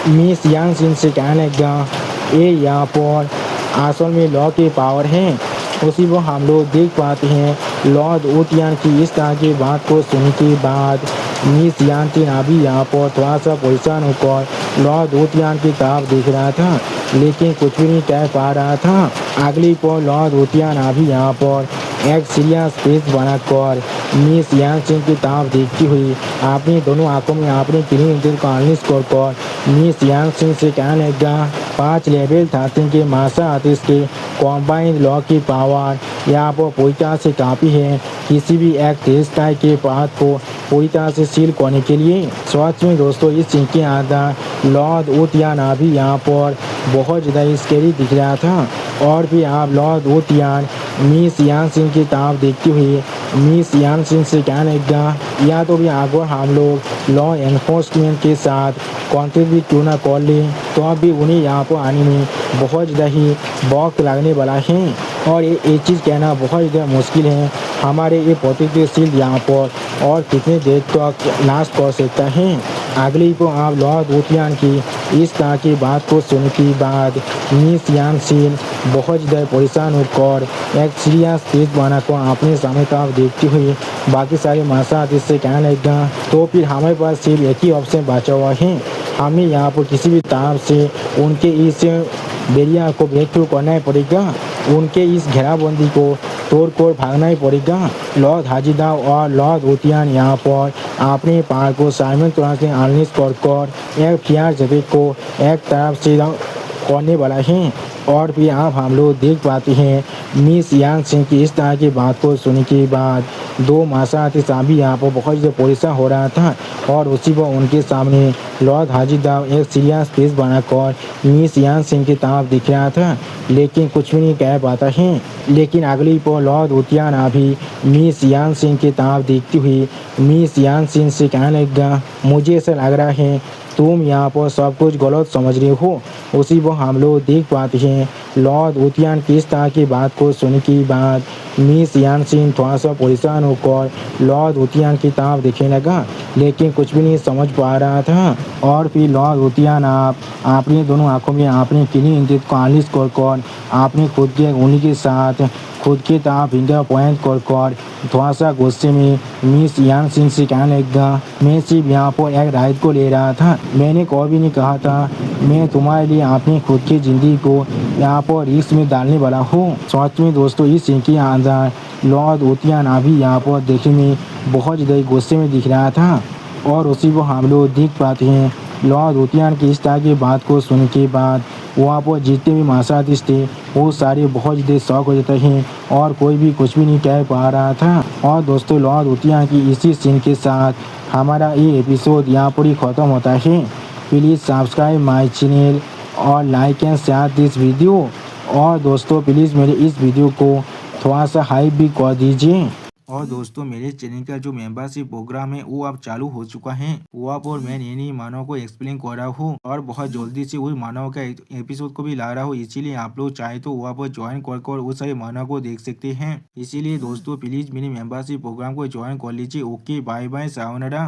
मिस यानसिन से कहने लगा, ये यहाँ पर असल में लॉ के पावर हैं। उसी को हम लोग देख पाते हैं लॉर्ड ओतियान की इस तरह की बात को सुनने के बाद मिस यानसिन अभी यहाँ पर थोड़ा सा परेशान होकर लॉर्ड ओतियान की तरफ देख रहा था, लेकिन कुछ भी नहीं कह पा रहा था। अगली पर लॉर्ड ओतियान अभी यहाँ पर एक सीरियस फेस बनाकर मिस यानसिन की तरफ देखती हुई अपनी दोनों आंखों में अपने क्लीन दिल को अनलिश कर मिस यानसिन से कहने लगा, 5 लेवल 13 के मार्शल आर्टिस्ट के कॉम्बाइंड लॉ की पावर यहाँ पर पूरी तरह से काफ़ी है किसी भी एक तेजता के पाथ को पूरी तरह से सील करने के लिए। सच में दोस्तों, इस सीन के अंदर लॉर्ड ओतियान अभी यहाँ पर बहुत ज़्यादा स्केरी दिख रहा था, और भी आप लॉर्ड ओतियान मिस यानसिन की तरफ देखती हुई मिस यानसिन से कहने लगा, या तो भी अगर हम लोग लॉ एनफोर्समेंट के साथ कॉन्ट्रैक्ट भी क्यों ना कर लें, तो अब भी उन्हें यहाँ पर आने में बहुत ज़्यादा ही वक्त लगने वाला है, और ये चीज़ कहना बहुत ज़्यादा मुश्किल है। हमारे ये प्रतिक्रियाशील यहाँ पर और कितने देर तक नाश कर सकता है। अगली को आप लॉर्ड ओतियान की इस तरह की बात को सुनने के बाद मिस यानसिन बहुत ज़्यादा परेशान होकर एक सीरियस फेस बनाकर अपने सामने तरफ देखती हुई बाकी सारे मार्शल आर्टिस्ट से कहने लगा, तो फिर हमारे पास सिर्फ एक ही ऑप्शन बचा हुआ है, हमें यहाँ पर किसी भी तरह से उनके इस बेरिया को ब्रेक थ्रू करना ही पड़ेगा, उनके इस घेराबंदी को तोड़कर भागना ही पड़ेगा। लॉर्ड हाजीदाव और लॉर्ड ओतियान यहाँ पर अपने पहाड़ को साइमन तरह से अनलिश कर एक फियर जगह को एक तरफ से करने वाला है, और भी आप हम लोग देख पाते हैं मिस यानसिन की इस तरह की बात को सुनने के बाद दो मार्शल आर्टिस्ट भी यहाँ पर बहुत ज़्यादा परेशान हो रहा था, और उसी पर उनके सामने लॉर्ड हाजीदाव एक सीरियस फेस बनाकर मिस यानसिन की तरफ दिख रहा था, लेकिन कुछ भी नहीं कह पाता है। लेकिन अगली पर लॉर्ड ओतियान अभी मिस यानसिन की तरफ देखती हुई मिस यानसिन से कहने लगा, मुझे ऐसा लग रहा है तुम यहाँ पर सब कुछ गलत समझ रहे हो। उसी को हम लोग देख पाते हैं लॉर्ड ओतियान की इस तरह की बात को सुनने के बाद मिस यानसिन थोड़ा सा परेशान होकर लॉर्ड ओतियान की तरफ देखने लगा, लेकिन कुछ भी नहीं समझ पा रहा था। और फिर लॉर्ड ओतियान आप अपनी दोनों आंखों में अपने किन्हीं इंद्रियों को आलिश कर अपने खुद के उंगली के साथ खुद की तरफ फिंगर पॉइंट कर थोड़ा सा गुस्से में मिस यानसिन से कहने लगा, मैं सिर्फ यहाँ पर एक राइड को ले रहा था, मैंने कभी भी नहीं कहा था मैं तुम्हारे लिए अपनी खुद की ज़िंदगी को यहाँ पर रिस्क में डालने वाला हूँ। सच में दोस्तों, इस सीन के अंदर लॉर्ड ओतियान अभी यहाँ पर देखने में बहुत ज़्यादा गुस्से में दिख रहा था, और उसी को हम लोग देख पाते हैं लॉर्ड ओतियान की इस तरह की बात को सुनने के बाद वहाँ पर जितने भी मार्शल आर्टिस्ट थे वो सारे बहुत ज़्यादा शौक हो जाते हैं, और कोई भी कुछ भी नहीं कह पा रहा था। और दोस्तों, लॉर्ड ओतियान की इसी सीन के साथ हमारा ये एपिसोड यहाँ पर ही ख़त्म होता है। प्लीज़ सब्सक्राइब माय चैनल और like and share this video, और दोस्तों प्लीज़ मेरे इस वीडियो को थोड़ा सा हाइप भी कर दीजिए। और दोस्तों मेरे चैनल का जो मेंबरशिप प्रोग्राम है वो अब चालू हो चुका है। वो आप और मैं नई नई मानव को एक्सप्लेन कर रहा हूँ और बहुत जल्दी से उस मानव का एपिसोड को भी ला रहा हूँ। इसीलिए आप लोग चाहे तो वो आप ज्वाइन कर उस सारे मानव को देख सकते हैं। इसीलिए दोस्तों प्लीज मेरी मेंबरशिप प्रोग्राम को ज्वाइन कर लीजिए। Okay bye bye sayonara.